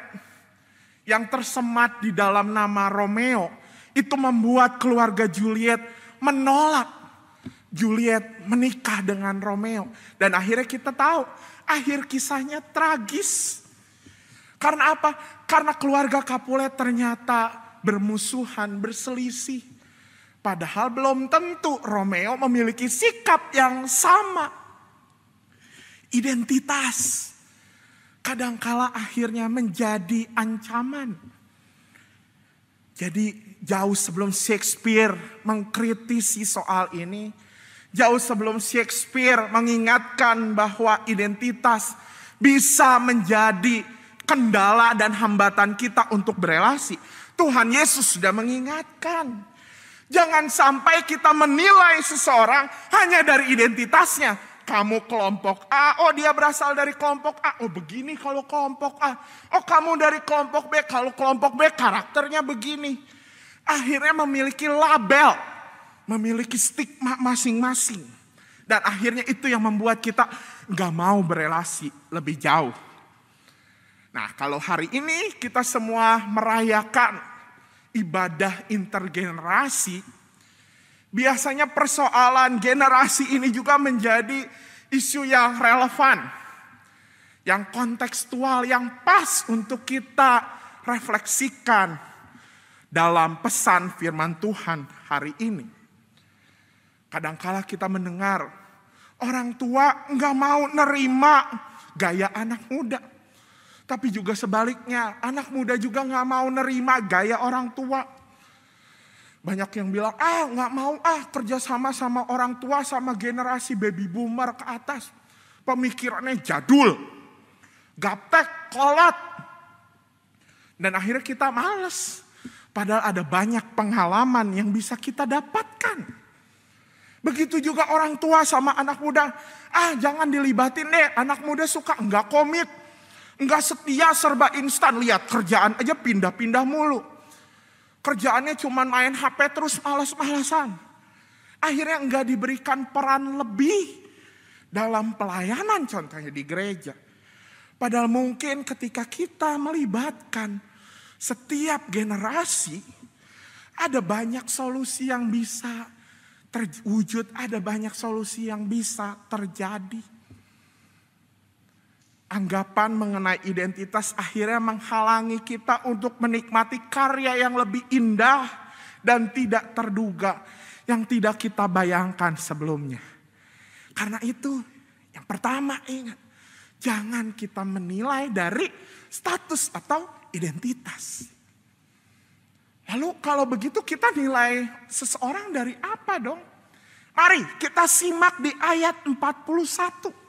yang tersemat di dalam nama Romeo itu membuat keluarga Juliet menolak Juliet menikah dengan Romeo. Dan akhirnya kita tahu akhir kisahnya tragis. Karena apa? Karena keluarga Capulet ternyata bermusuhan, berselisih. Padahal belum tentu Romeo memiliki sikap yang sama. Identitas kadangkala akhirnya menjadi ancaman. Jadi jauh sebelum Shakespeare mengkritisi soal ini, jauh sebelum Shakespeare mengingatkan bahwa identitas bisa menjadi kendala dan hambatan kita untuk berelasi, Tuhan Yesus sudah mengingatkan. Jangan sampai kita menilai seseorang hanya dari identitasnya. Kamu kelompok A, oh dia berasal dari kelompok A, oh begini kalau kelompok A. Oh kamu dari kelompok B, kalau kelompok B karakternya begini. Akhirnya memiliki label, memiliki stigma masing-masing. Dan akhirnya itu yang membuat kita gak mau berelasi lebih jauh. Nah kalau hari ini kita semua merayakan ibadah intergenerasi, biasanya persoalan generasi ini juga menjadi isu yang relevan, yang kontekstual, yang pas untuk kita refleksikan dalam pesan firman Tuhan hari ini. Kadangkala kita mendengar orang tua nggak mau nerima gaya anak muda. Tapi juga sebaliknya, anak muda juga nggak mau nerima gaya orang tua. Banyak yang bilang, nggak mau kerja sama orang tua sama generasi baby boomer ke atas. Pemikirannya jadul, gaptek, kolot. Dan akhirnya kita males. Padahal ada banyak pengalaman yang bisa kita dapatkan. Begitu juga orang tua sama anak muda. Jangan dilibatin deh, anak muda suka nggak komit. Nggak setia, serba instan. Lihat kerjaan aja pindah-pindah mulu. Kerjaannya cuma main HP terus malas-malasan. Akhirnya nggak diberikan peran lebih dalam pelayanan contohnya di gereja. Padahal mungkin ketika kita melibatkan setiap generasi, ada banyak solusi yang bisa terwujud, ada banyak solusi yang bisa terjadi. Anggapan mengenai identitas akhirnya menghalangi kita untuk menikmati karya yang lebih indah dan tidak terduga, yang tidak kita bayangkan sebelumnya. Karena itu, yang pertama ingat, jangan kita menilai dari status atau identitas. Lalu kalau begitu kita nilai seseorang dari apa dong? Mari kita simak di ayat 41.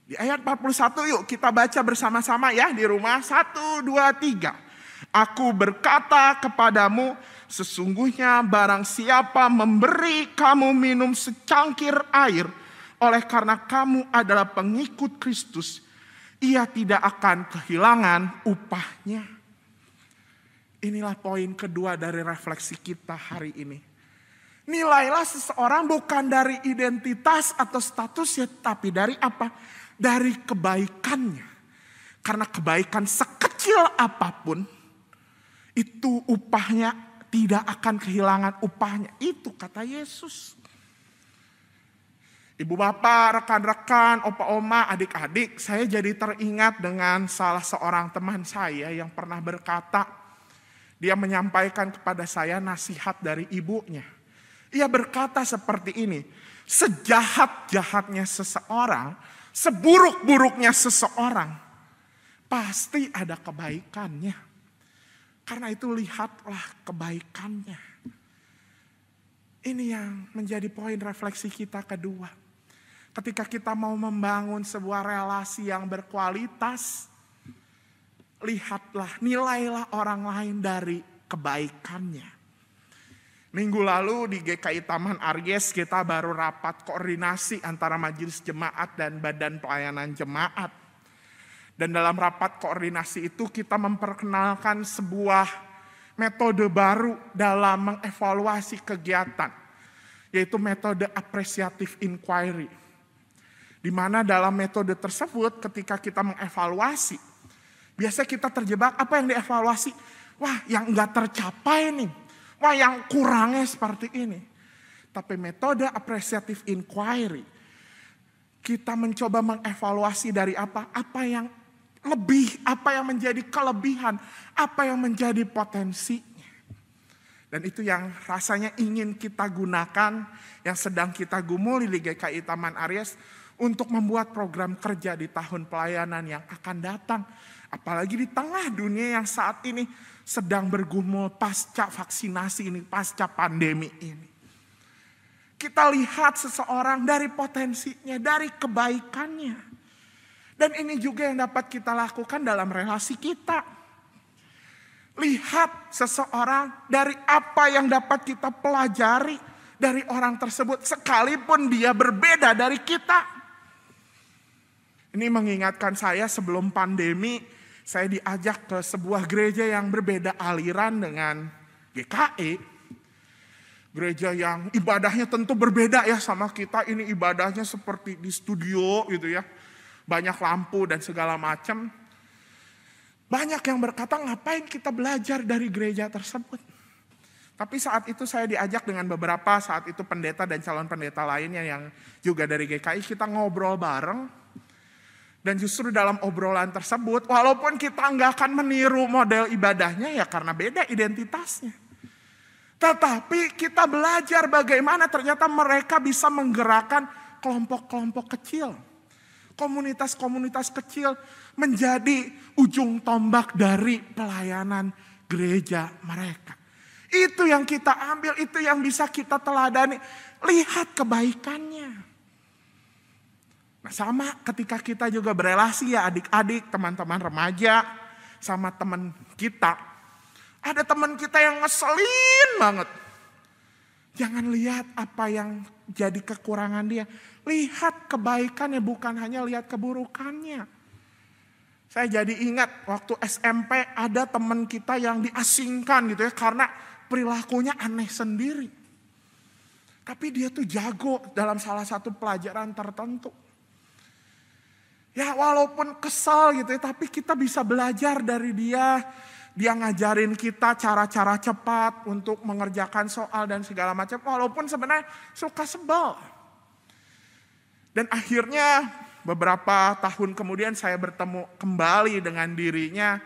Di ayat 41 yuk kita baca bersama-sama ya di rumah. 1, 2, 3. Aku berkata kepadamu, sesungguhnya barang siapa memberi kamu minum secangkir air, oleh karena kamu adalah pengikut Kristus, ia tidak akan kehilangan upahnya. Inilah poin kedua dari refleksi kita hari ini. Nilailah seseorang bukan dari identitas atau statusnya, tapi dari apa? Dari kebaikannya. Karena kebaikan sekecil apapun, itu upahnya tidak akan kehilangan upahnya. Itu kata Yesus. Ibu bapak, rekan-rekan, opa-oma, adik-adik, saya jadi teringat dengan salah seorang teman saya yang pernah berkata, dia menyampaikan kepada saya nasihat dari ibunya. Ia berkata seperti ini, sejahat-jahatnya seseorang, seburuk-buruknya seseorang, pasti ada kebaikannya. Karena itu lihatlah kebaikannya. Ini yang menjadi poin refleksi kita kedua. Ketika kita mau membangun sebuah relasi yang berkualitas, lihatlah, nilailah orang lain dari kebaikannya. Minggu lalu di GKI Taman Aries kita baru rapat koordinasi antara majelis jemaat dan badan pelayanan jemaat. Dan dalam rapat koordinasi itu kita memperkenalkan sebuah metode baru dalam mengevaluasi kegiatan, yaitu metode appreciative inquiry. Di mana dalam metode tersebut ketika kita mengevaluasi, biasa kita terjebak apa yang dievaluasi? Wah, yang enggak tercapai nih. Wah, yang kurangnya seperti ini. Tapi metode appreciative inquiry, kita mencoba mengevaluasi dari apa? Apa yang lebih, apa yang menjadi kelebihan, apa yang menjadi potensinya. Dan itu yang rasanya ingin kita gunakan, yang sedang kita gumuli di GKI Taman Aries untuk membuat program kerja di tahun pelayanan yang akan datang. Apalagi di tengah dunia yang saat ini sedang bergumul pasca vaksinasi ini, pasca pandemi ini. Kita lihat seseorang dari potensinya, dari kebaikannya. Dan ini juga yang dapat kita lakukan dalam relasi kita. Lihat seseorang dari apa yang dapat kita pelajari dari orang tersebut, sekalipun dia berbeda dari kita. Ini mengingatkan saya sebelum pandemi, saya diajak ke sebuah gereja yang berbeda aliran dengan GKI. Gereja yang ibadahnya tentu berbeda ya sama kita. Ini ibadahnya seperti di studio gitu ya. Banyak lampu dan segala macam. Banyak yang berkata ngapain kita belajar dari gereja tersebut. Tapi saat itu saya diajak dengan beberapa saat itu pendeta dan calon pendeta lainnya yang juga dari GKI. Kita ngobrol bareng. Dan justru dalam obrolan tersebut, walaupun kita nggak akan meniru model ibadahnya ya karena beda identitasnya. Tetapi kita belajar bagaimana ternyata mereka bisa menggerakkan kelompok-kelompok kecil. Komunitas-komunitas kecil menjadi ujung tombak dari pelayanan gereja mereka. Itu yang kita ambil, itu yang bisa kita teladani. Lihat kebaikannya. Nah, sama ketika kita juga berelasi ya adik-adik, teman-teman remaja, sama teman kita. Ada teman kita yang ngeselin banget. Jangan lihat apa yang jadi kekurangan dia. Lihat kebaikannya, bukan hanya lihat keburukannya. Saya jadi ingat waktu SMP ada teman kita yang diasingkan gitu ya. Karena perilakunya aneh sendiri. Tapi dia tuh jago dalam salah satu pelajaran tertentu. Ya walaupun kesal gitu ya, tapi kita bisa belajar dari dia. Dia ngajarin kita cara-cara cepat untuk mengerjakan soal dan segala macam. Walaupun sebenarnya suka sebel. Dan akhirnya beberapa tahun kemudian saya bertemu kembali dengan dirinya.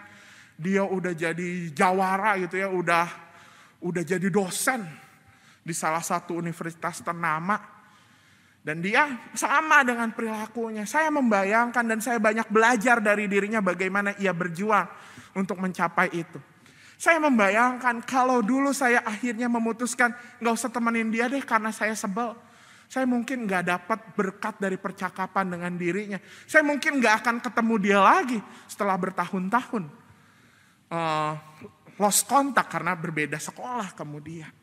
Dia udah jadi jawara gitu ya, udah jadi dosen di salah satu universitas ternama. Dan dia sama dengan perilakunya. Saya membayangkan dan saya banyak belajar dari dirinya bagaimana ia berjuang untuk mencapai itu. Saya membayangkan kalau dulu saya akhirnya memutuskan gak usah temenin dia deh karena saya sebel. Saya mungkin gak dapat berkat dari percakapan dengan dirinya. Saya mungkin gak akan ketemu dia lagi setelah bertahun-tahun. Lost kontak karena berbeda sekolah kemudian.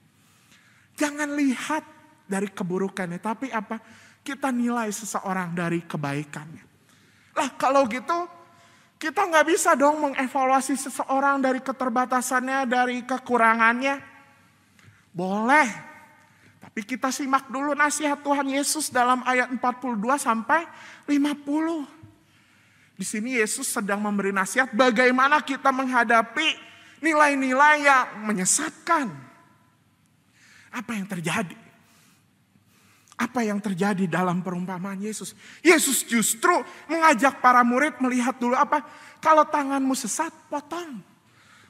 Jangan lihat dari keburukannya, tapi apa? Kita nilai seseorang dari kebaikannya. Lah kalau gitu, kita nggak bisa dong mengevaluasi seseorang dari keterbatasannya, dari kekurangannya. Boleh, tapi kita simak dulu nasihat Tuhan Yesus dalam ayat 42 sampai 50. Di sini Yesus sedang memberi nasihat bagaimana kita menghadapi nilai-nilai yang menyesatkan. Apa yang terjadi? Apa yang terjadi dalam perumpamaan Yesus? Yesus justru mengajak para murid melihat dulu apa? Kalau tanganmu sesat, potong.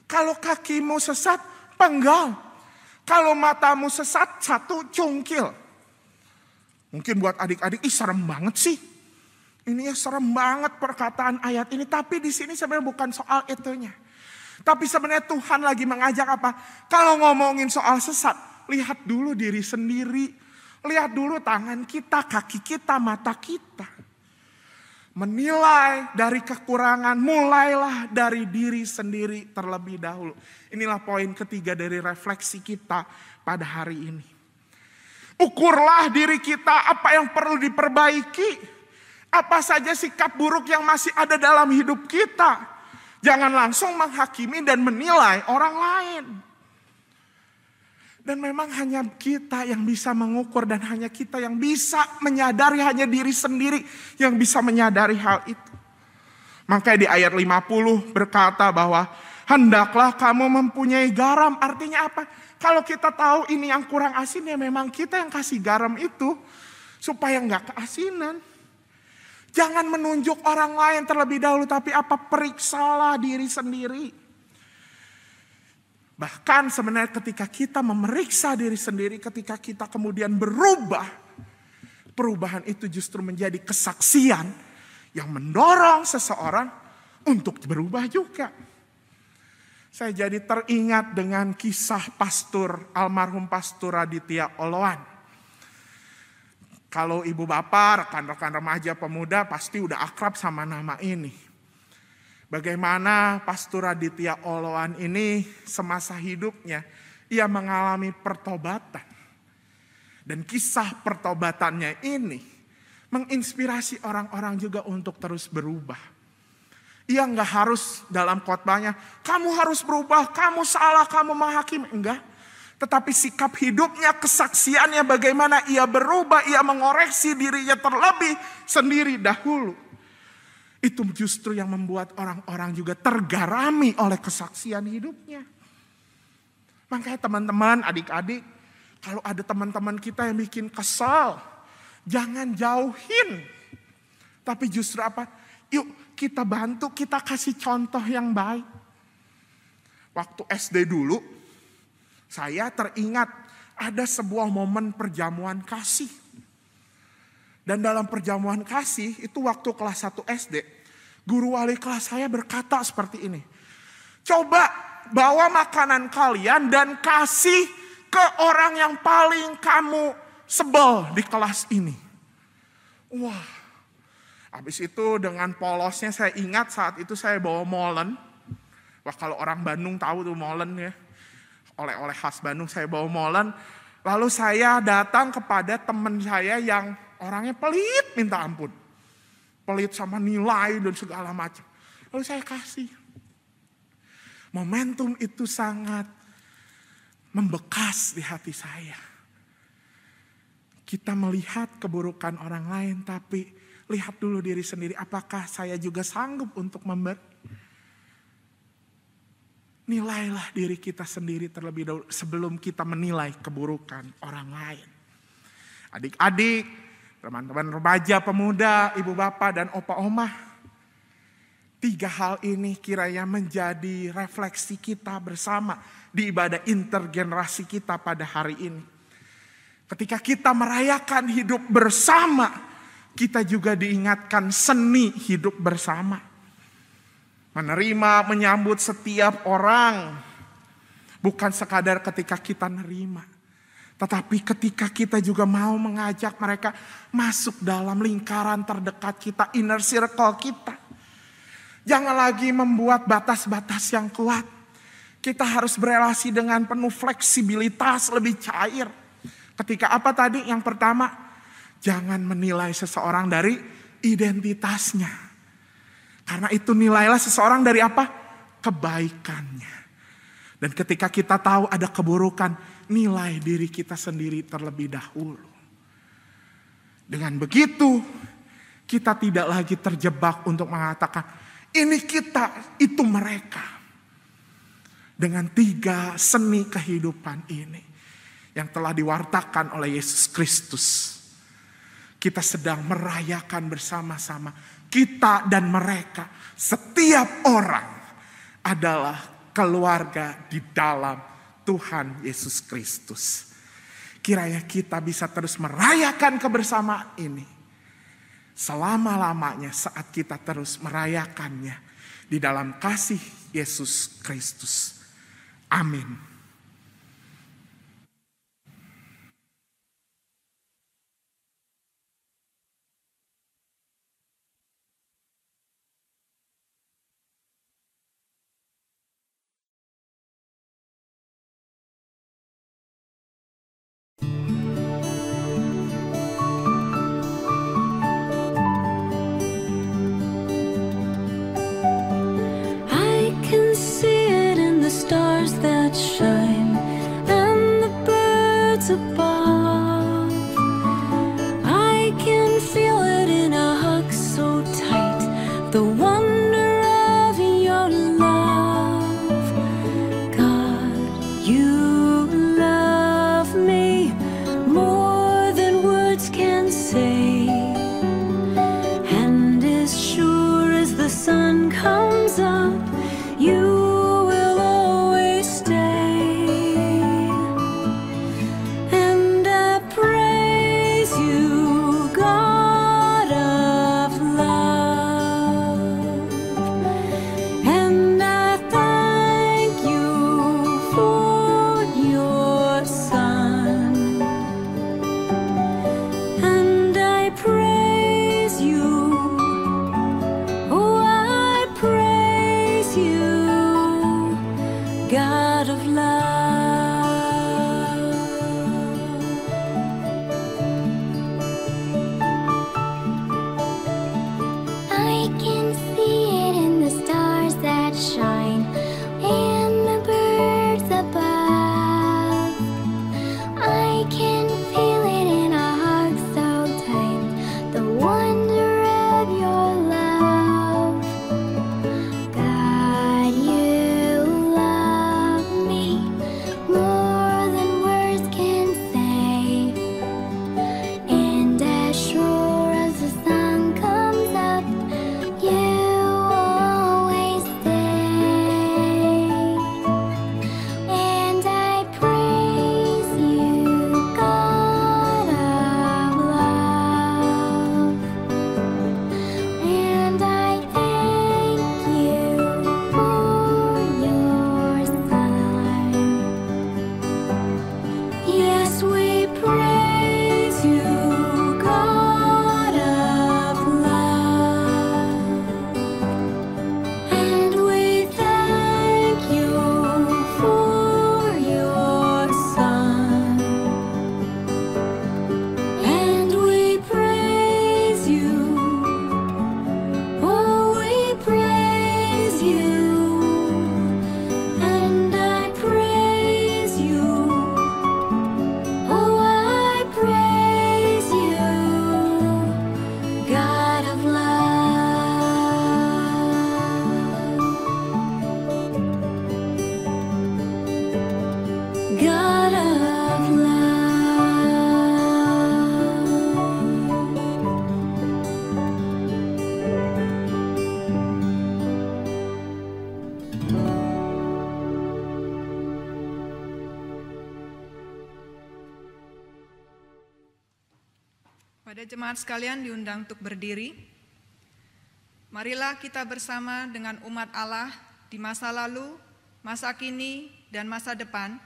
Kalau kakimu sesat, penggal. Kalau matamu sesat, satu cungkil. Mungkin buat adik-adik, serem banget sih. Ini serem banget perkataan ayat ini. Tapi di sini sebenarnya bukan soal itunya. Tapi sebenarnya Tuhan lagi mengajak apa? Kalau ngomongin soal sesat, lihat dulu diri sendiri. Lihat dulu tangan kita, kaki kita, mata kita. Menilai dari kekurangan, mulailah dari diri sendiri terlebih dahulu. Inilah poin ketiga dari refleksi kita pada hari ini. Ukurlah diri kita apa yang perlu diperbaiki. Apa saja sikap buruk yang masih ada dalam hidup kita. Jangan langsung menghakimi dan menilai orang lain. Dan memang hanya kita yang bisa mengukur dan hanya kita yang bisa menyadari, hanya diri sendiri yang bisa menyadari hal itu. Makanya di ayat 50 berkata bahwa hendaklah kamu mempunyai garam. Artinya apa? Kalau kita tahu ini yang kurang asin, ya memang kita yang kasih garam itu supaya nggak keasinan. Jangan menunjuk orang lain terlebih dahulu, tapi periksalah diri sendiri. Bahkan sebenarnya ketika kita memeriksa diri sendiri, ketika kita kemudian berubah, perubahan itu justru menjadi kesaksian yang mendorong seseorang untuk berubah juga. Saya jadi teringat dengan kisah almarhum Pastor Raditya Oloan. Kalau ibu bapak, rekan-rekan remaja pemuda pasti udah akrab sama nama ini. Bagaimana Pastor Raditya Oloan ini semasa hidupnya, ia mengalami pertobatan. Dan kisah pertobatannya ini menginspirasi orang-orang juga untuk terus berubah. Ia nggak harus dalam khotbahnya, kamu harus berubah, kamu salah, kamu menghakimi. Enggak. Tetapi sikap hidupnya, kesaksiannya bagaimana ia berubah, ia mengoreksi dirinya terlebih sendiri dahulu. Itu justru yang membuat orang-orang juga tergarami oleh kesaksian hidupnya. Makanya teman-teman, adik-adik, kalau ada teman-teman kita yang bikin kesal, jangan jauhin. Tapi justru apa? Yuk kita bantu, kita kasih contoh yang baik. Waktu SD dulu, saya teringat ada sebuah momen perjamuan kasih. Dan dalam perjamuan kasih itu waktu kelas 1 SD, guru wali kelas saya berkata seperti ini. Coba bawa makanan kalian dan kasih ke orang yang paling kamu sebel di kelas ini. Wah, habis itu dengan polosnya saya ingat saat itu saya bawa molen. Wah, kalau orang Bandung tahu tuh molen ya. Oleh-oleh khas Bandung saya bawa molen. Lalu saya datang kepada teman saya yang orangnya pelit minta ampun. Pelit sama nilai dan segala macam. Lalu saya kasih. Momentum itu sangat membekas di hati saya. Kita melihat keburukan orang lain, tapi lihat dulu diri sendiri. Apakah saya juga sanggup untuk memberi? Nilailah diri kita sendiri terlebih dahulu sebelum kita menilai keburukan orang lain. Adik-adik, teman-teman remaja, pemuda, ibu bapak dan opa omah. 3 hal ini kiranya menjadi refleksi kita bersama di ibadah intergenerasi kita pada hari ini. Ketika kita merayakan hidup bersama, kita juga diingatkan seni hidup bersama. Menerima, menyambut setiap orang. Bukan sekadar ketika kita nerima. Tetapi ketika kita juga mau mengajak mereka masuk dalam lingkaran terdekat kita, inner circle kita. Jangan lagi membuat batas-batas yang kuat. Kita harus berelasi dengan penuh fleksibilitas, lebih cair. Ketika apa tadi? Yang pertama, jangan menilai seseorang dari identitasnya. Karena itu nilailah seseorang dari apa? Kebaikannya. Dan ketika kita tahu ada keburukan, nilai diri kita sendiri terlebih dahulu. Dengan begitu, kita tidak lagi terjebak untuk mengatakan, ini kita, itu mereka. Dengan 3 seni kehidupan ini, yang telah diwartakan oleh Yesus Kristus. Kita sedang merayakan bersama-sama. Kita dan mereka, setiap orang adalah keluarga di dalam Tuhan Yesus Kristus. Kiranya kita bisa terus merayakan kebersamaan ini. Selama-lamanya saat kita terus merayakannya di dalam kasih Yesus Kristus. Amin. the wonder of your love. God, you love me more than words can say, and as sure as the sun comes up, you will always stay. And I praise you, God of love, and I thank you for your Son, and I praise you, oh, I praise you, God of love. I can see it in the stars that shine and the birds above. I can feel it in our hearts so tight, the wonder of your love. God, you love me more than words can say, and as sure as the sun comes up, you always stay. And I praise you, God of love, and I thank you for your Son. Yes, we praise you, God of love, and we thank you for your Son, and we praise you, oh, we praise you, and I praise you, oh, I praise you, God of love, God of love. Pada jemaat sekalian diundang untuk berdiri. Marilah kita bersama dengan umat Allah di masa lalu, masa kini, dan masa depan,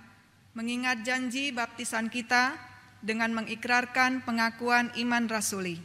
mengingat janji baptisan kita dengan mengikrarkan pengakuan iman rasuli.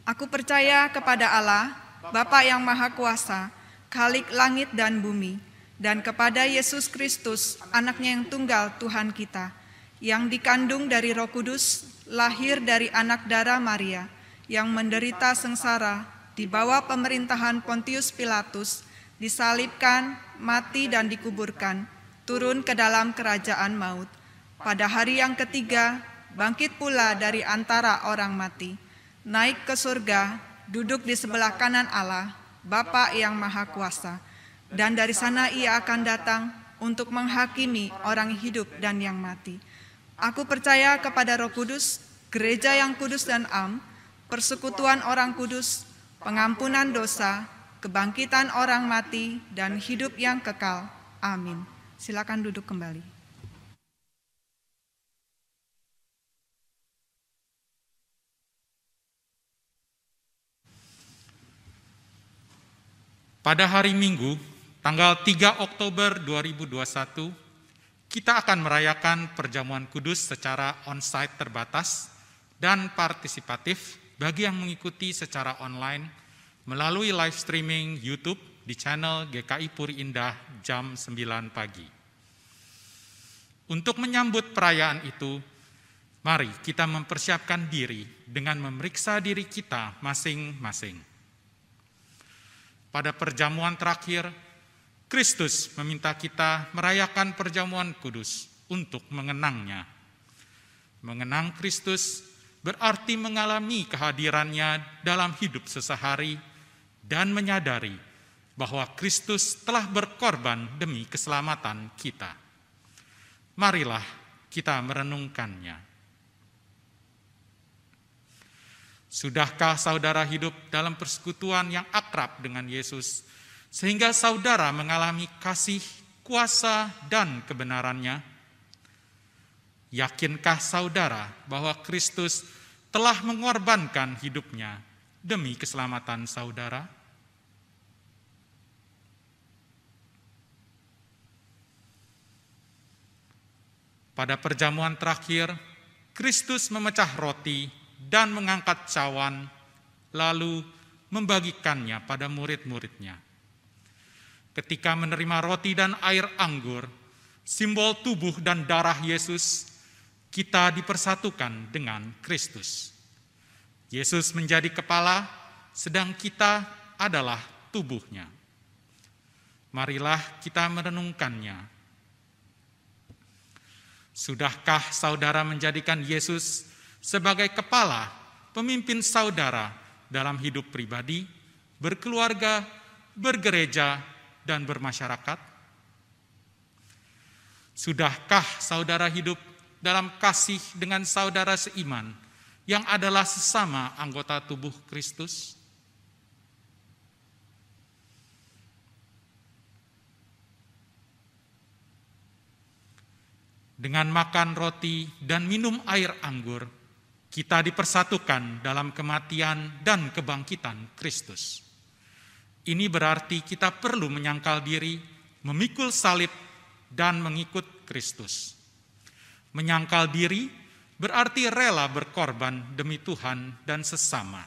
Aku percaya kepada Allah, Bapa yang Maha Kuasa, Khalik langit dan bumi, dan kepada Yesus Kristus, anaknya yang tunggal Tuhan kita, yang dikandung dari Roh Kudus, lahir dari anak darah Maria, yang menderita sengsara di bawah pemerintahan Pontius Pilatus, disalibkan, mati dan dikuburkan, turun ke dalam kerajaan maut. Pada hari yang ketiga, bangkit pula dari antara orang mati, naik ke surga, duduk di sebelah kanan Allah, Bapa yang Maha Kuasa, dan dari sana ia akan datang untuk menghakimi orang hidup dan yang mati. Aku percaya kepada Roh Kudus, gereja yang kudus dan am, persekutuan orang kudus, pengampunan dosa, kebangkitan orang mati, dan hidup yang kekal. Amin. Silakan duduk kembali. Pada hari Minggu, tanggal 3 Oktober 2021, kita akan merayakan perjamuan kudus secara on-site terbatas dan partisipatif bagi yang mengikuti secara online melalui live streaming YouTube di channel GKI Puri Indah jam 9 pagi. Untuk menyambut perayaan itu, mari kita mempersiapkan diri dengan memeriksa diri kita masing-masing. Pada perjamuan terakhir, Kristus meminta kita merayakan perjamuan kudus untuk mengenangnya. Mengenang Kristus berarti mengalami kehadirannya dalam hidup sesehari dan menyadari bahwa Kristus telah berkorban demi keselamatan kita. Marilah kita merenungkannya. Sudahkah saudara hidup dalam persekutuan yang akrab dengan Yesus, sehingga saudara mengalami kasih, kuasa, dan kebenarannya? Yakinkah saudara bahwa Kristus telah mengorbankan hidupnya demi keselamatan saudara? Pada perjamuan terakhir, Kristus memecah roti dan mengangkat cawan, lalu membagikannya pada murid-muridnya. Ketika menerima roti dan air anggur, simbol tubuh dan darah Yesus, kita dipersatukan dengan Kristus. Yesus menjadi kepala, sedang kita adalah tubuhnya. Marilah kita merenungkannya. Sudahkah saudara menjadikan Yesus sebagai kepala, pemimpin saudara dalam hidup pribadi, berkeluarga, bergereja, dan bermasyarakat? Sudahkah saudara hidup dalam kasih dengan saudara seiman yang adalah sesama anggota tubuh Kristus? Dengan makan roti dan minum air anggur, kita dipersatukan dalam kematian dan kebangkitan Kristus. Ini berarti kita perlu menyangkal diri, memikul salib, dan mengikut Kristus. Menyangkal diri berarti rela berkorban demi Tuhan dan sesama.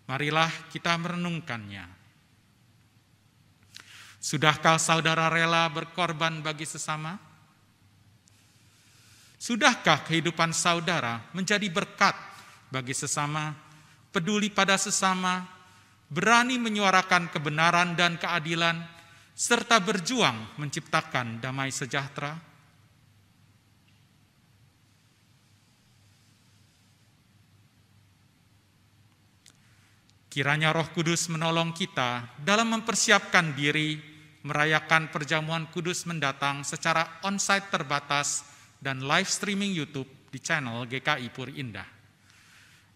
Marilah kita merenungkannya. Sudahkah saudara rela berkorban bagi sesama? Sudahkah kehidupan saudara menjadi berkat bagi sesama, peduli pada sesama, berani menyuarakan kebenaran dan keadilan, serta berjuang menciptakan damai sejahtera? Kiranya Roh Kudus menolong kita dalam mempersiapkan diri merayakan perjamuan kudus mendatang secara onsite terbatas dan live streaming YouTube di channel GKI Puri Indah.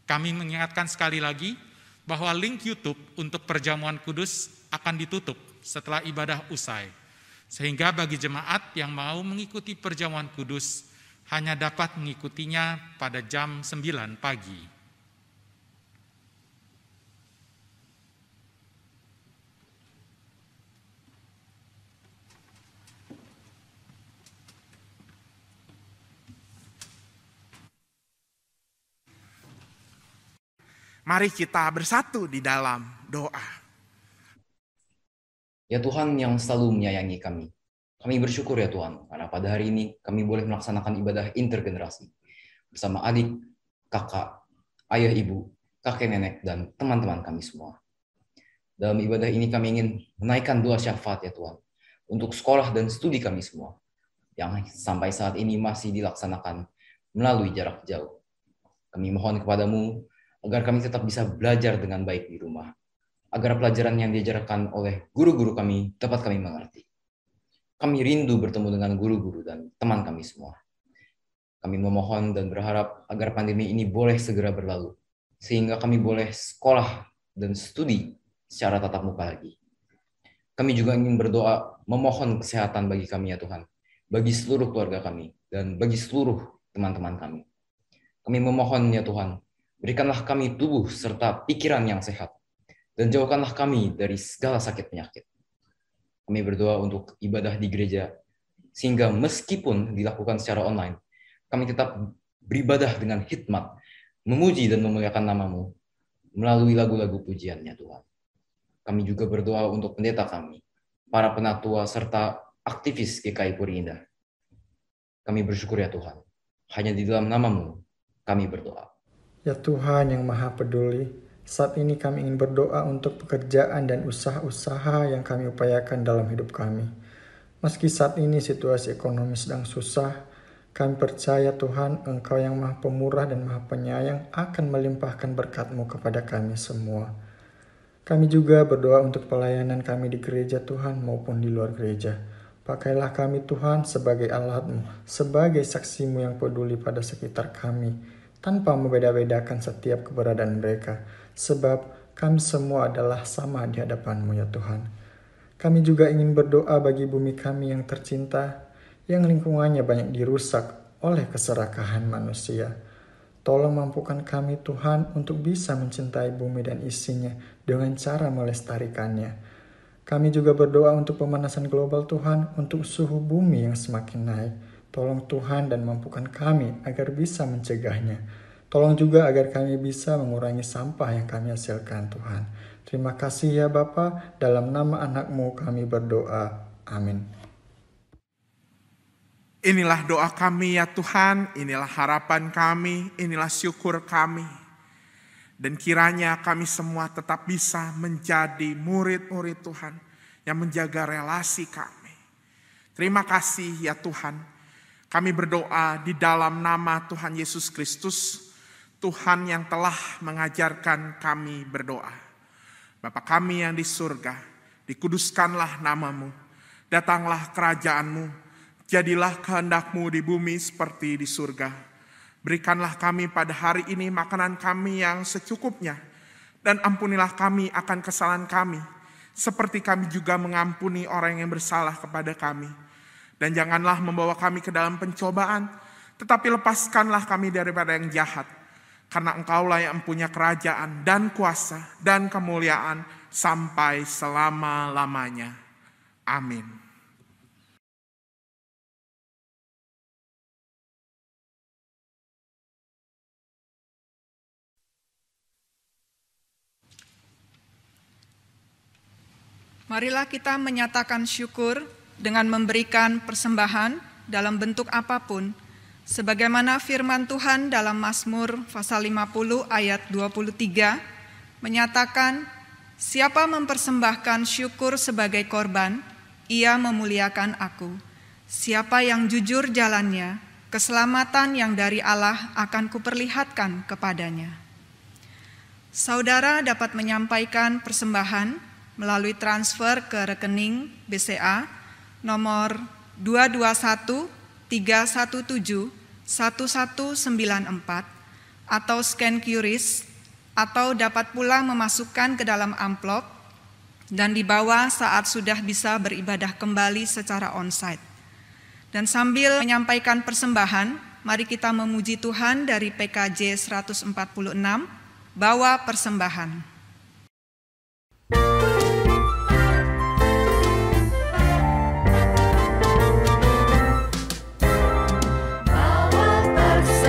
Kami mengingatkan sekali lagi bahwa link YouTube untuk perjamuan kudus akan ditutup setelah ibadah usai, sehingga bagi jemaat yang mau mengikuti perjamuan kudus hanya dapat mengikutinya pada jam 9 pagi. Mari kita bersatu di dalam doa. Ya Tuhan yang selalu menyayangi kami. Kami bersyukur ya Tuhan, karena pada hari ini kami boleh melaksanakan ibadah intergenerasi bersama adik, kakak, ayah, ibu, kakek, nenek, dan teman-teman kami semua. Dalam ibadah ini kami ingin menaikkan doa syafaat ya Tuhan, untuk sekolah dan studi kami semua, yang sampai saat ini masih dilaksanakan melalui jarak jauh. Kami mohon kepadamu, agar kami tetap bisa belajar dengan baik di rumah, agar pelajaran yang diajarkan oleh guru-guru kami dapat kami mengerti. Kami rindu bertemu dengan guru-guru dan teman kami semua. Kami memohon dan berharap agar pandemi ini boleh segera berlalu, sehingga kami boleh sekolah dan studi secara tatap muka lagi. Kami juga ingin berdoa memohon kesehatan bagi kami ya Tuhan, bagi seluruh keluarga kami, dan bagi seluruh teman-teman kami. Kami memohon ya Tuhan, berikanlah kami tubuh serta pikiran yang sehat, dan jauhkanlah kami dari segala sakit penyakit. Kami berdoa untuk ibadah di gereja, sehingga meskipun dilakukan secara online, kami tetap beribadah dengan hikmat, memuji dan memuliakan nama-Mu, melalui lagu-lagu pujian-Nya Tuhan. Kami juga berdoa untuk pendeta kami, para penatua serta aktivis GKI Puri Indah. Kami bersyukur ya Tuhan, hanya di dalam nama-Mu kami berdoa. Ya Tuhan yang Maha Peduli, saat ini kami ingin berdoa untuk pekerjaan dan usaha-usaha yang kami upayakan dalam hidup kami. Meski saat ini situasi ekonomi sedang susah, kami percaya Tuhan, Engkau yang Maha Pemurah dan Maha Penyayang akan melimpahkan berkat-Mu kepada kami semua. Kami juga berdoa untuk pelayanan kami di gereja Tuhan maupun di luar gereja. Pakailah kami Tuhan sebagai alat-Mu, sebagai saksi-Mu yang peduli pada sekitar kami, tanpa membeda-bedakan setiap keberadaan mereka, sebab kami semua adalah sama di hadapan-Mu ya Tuhan. Kami juga ingin berdoa bagi bumi kami yang tercinta, yang lingkungannya banyak dirusak oleh keserakahan manusia. Tolong mampukan kami Tuhan untuk bisa mencintai bumi dan isinya dengan cara melestarikannya. Kami juga berdoa untuk pemanasan global Tuhan, untuk suhu bumi yang semakin naik. Tolong Tuhan dan mampukan kami agar bisa mencegahnya. Tolong juga agar kami bisa mengurangi sampah yang kami hasilkan Tuhan. Terima kasih ya Bapa, dalam nama anak-Mu kami berdoa. Amin. Inilah doa kami ya Tuhan, inilah harapan kami, inilah syukur kami. Dan kiranya kami semua tetap bisa menjadi murid-murid Tuhan yang menjaga relasi kami. Terima kasih ya Tuhan, kami berdoa di dalam nama Tuhan Yesus Kristus, Tuhan yang telah mengajarkan kami berdoa. Bapa kami yang di surga, dikuduskanlah nama-Mu, datanglah kerajaan-Mu, jadilah kehendak-Mu di bumi seperti di surga. Berikanlah kami pada hari ini makanan kami yang secukupnya. Dan ampunilah kami akan kesalahan kami, seperti kami juga mengampuni orang yang bersalah kepada kami. Dan janganlah membawa kami ke dalam pencobaan, tetapi lepaskanlah kami daripada yang jahat. Karena Engkaulah yang mempunyai kerajaan dan kuasa dan kemuliaan sampai selama-lamanya. Amin. Marilah kita menyatakan syukur dengan memberikan persembahan dalam bentuk apapun, sebagaimana firman Tuhan dalam Mazmur pasal 50 ayat 23 menyatakan, siapa mempersembahkan syukur sebagai korban, ia memuliakan aku. Siapa yang jujur jalannya, keselamatan yang dari Allah akan kuperlihatkan kepadanya. Saudara dapat menyampaikan persembahan melalui transfer ke rekening BCA nomor 221-317-1194 atau scan QRIS, atau dapat pula memasukkan ke dalam amplop dan dibawa saat sudah bisa beribadah kembali secara onsite. Dan sambil menyampaikan persembahan, mari kita memuji Tuhan dari PKJ 146, bawa persembahan. Bawa dengan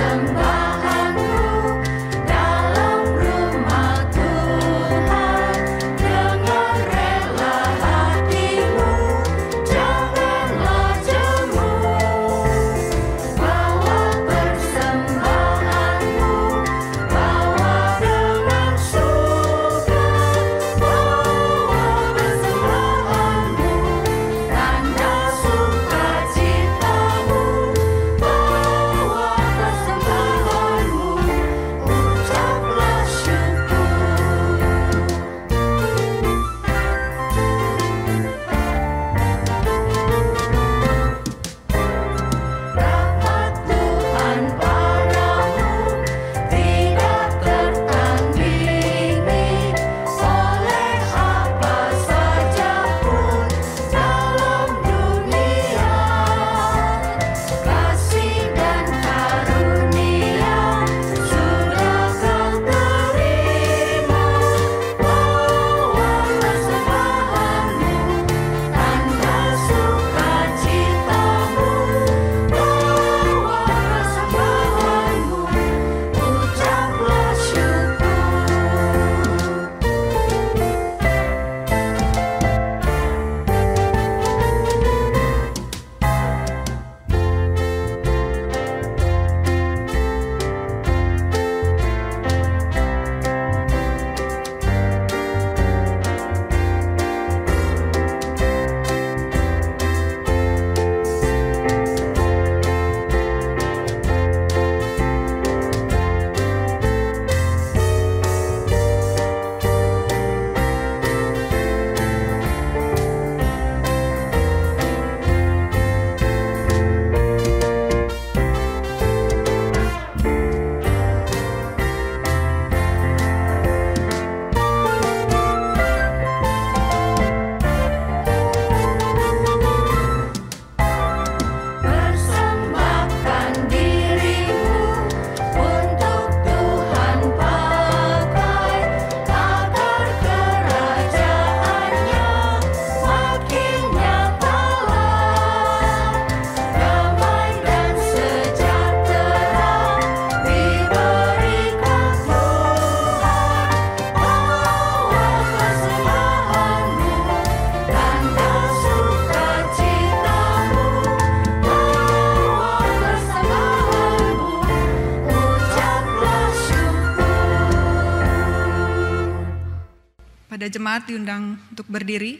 Pada jemaat diundang untuk berdiri,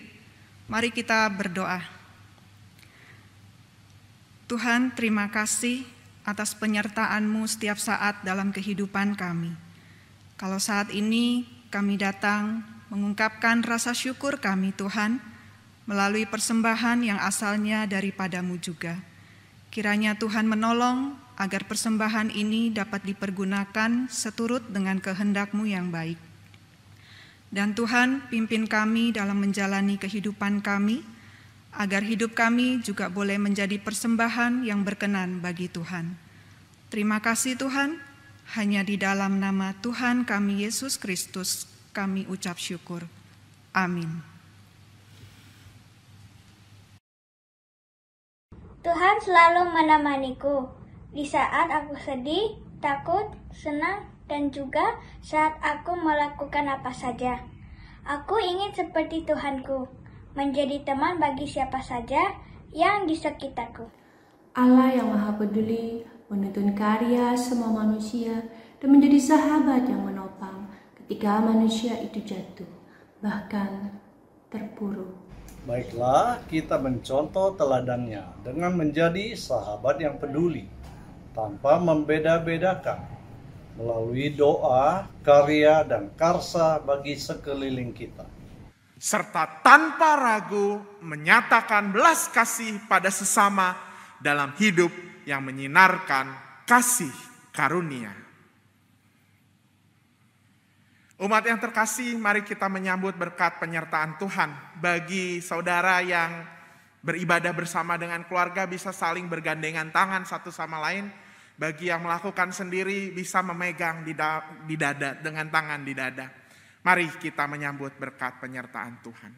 mari kita berdoa. Tuhan, terima kasih atas penyertaan-Mu setiap saat dalam kehidupan kami. Kalau saat ini kami datang mengungkapkan rasa syukur kami, Tuhan, melalui persembahan yang asalnya daripada-Mu juga. Kiranya Tuhan menolong agar persembahan ini dapat dipergunakan seturut dengan kehendak-Mu yang baik. Dan Tuhan, pimpin kami dalam menjalani kehidupan kami, agar hidup kami juga boleh menjadi persembahan yang berkenan bagi Tuhan. Terima kasih Tuhan, hanya di dalam nama Tuhan kami Yesus Kristus kami ucap syukur. Amin. Tuhan selalu menemaniku di saat aku sedih, takut, senang, dan juga saat aku melakukan apa saja. Aku ingin seperti Tuhanku, menjadi teman bagi siapa saja yang di sekitarku. Allah yang Maha Peduli menuntun karya semua manusia dan menjadi sahabat yang menopang ketika manusia itu jatuh, bahkan terpuruk. Baiklah, kita mencontoh teladannya dengan menjadi sahabat yang peduli, tanpa membeda-bedakan, melalui doa, karya, dan karsa bagi sekeliling kita. Serta tanpa ragu menyatakan belas kasih pada sesama dalam hidup yang menyinarkan kasih karunia. Umat yang terkasih, mari kita menyambut berkat penyertaan Tuhan. Bagi saudara yang beribadah bersama dengan keluarga bisa saling bergandengan tangan satu sama lain. Bagi yang melakukan sendiri bisa memegang di dada dengan tangan di dada. Mari kita menyambut berkat penyertaan Tuhan.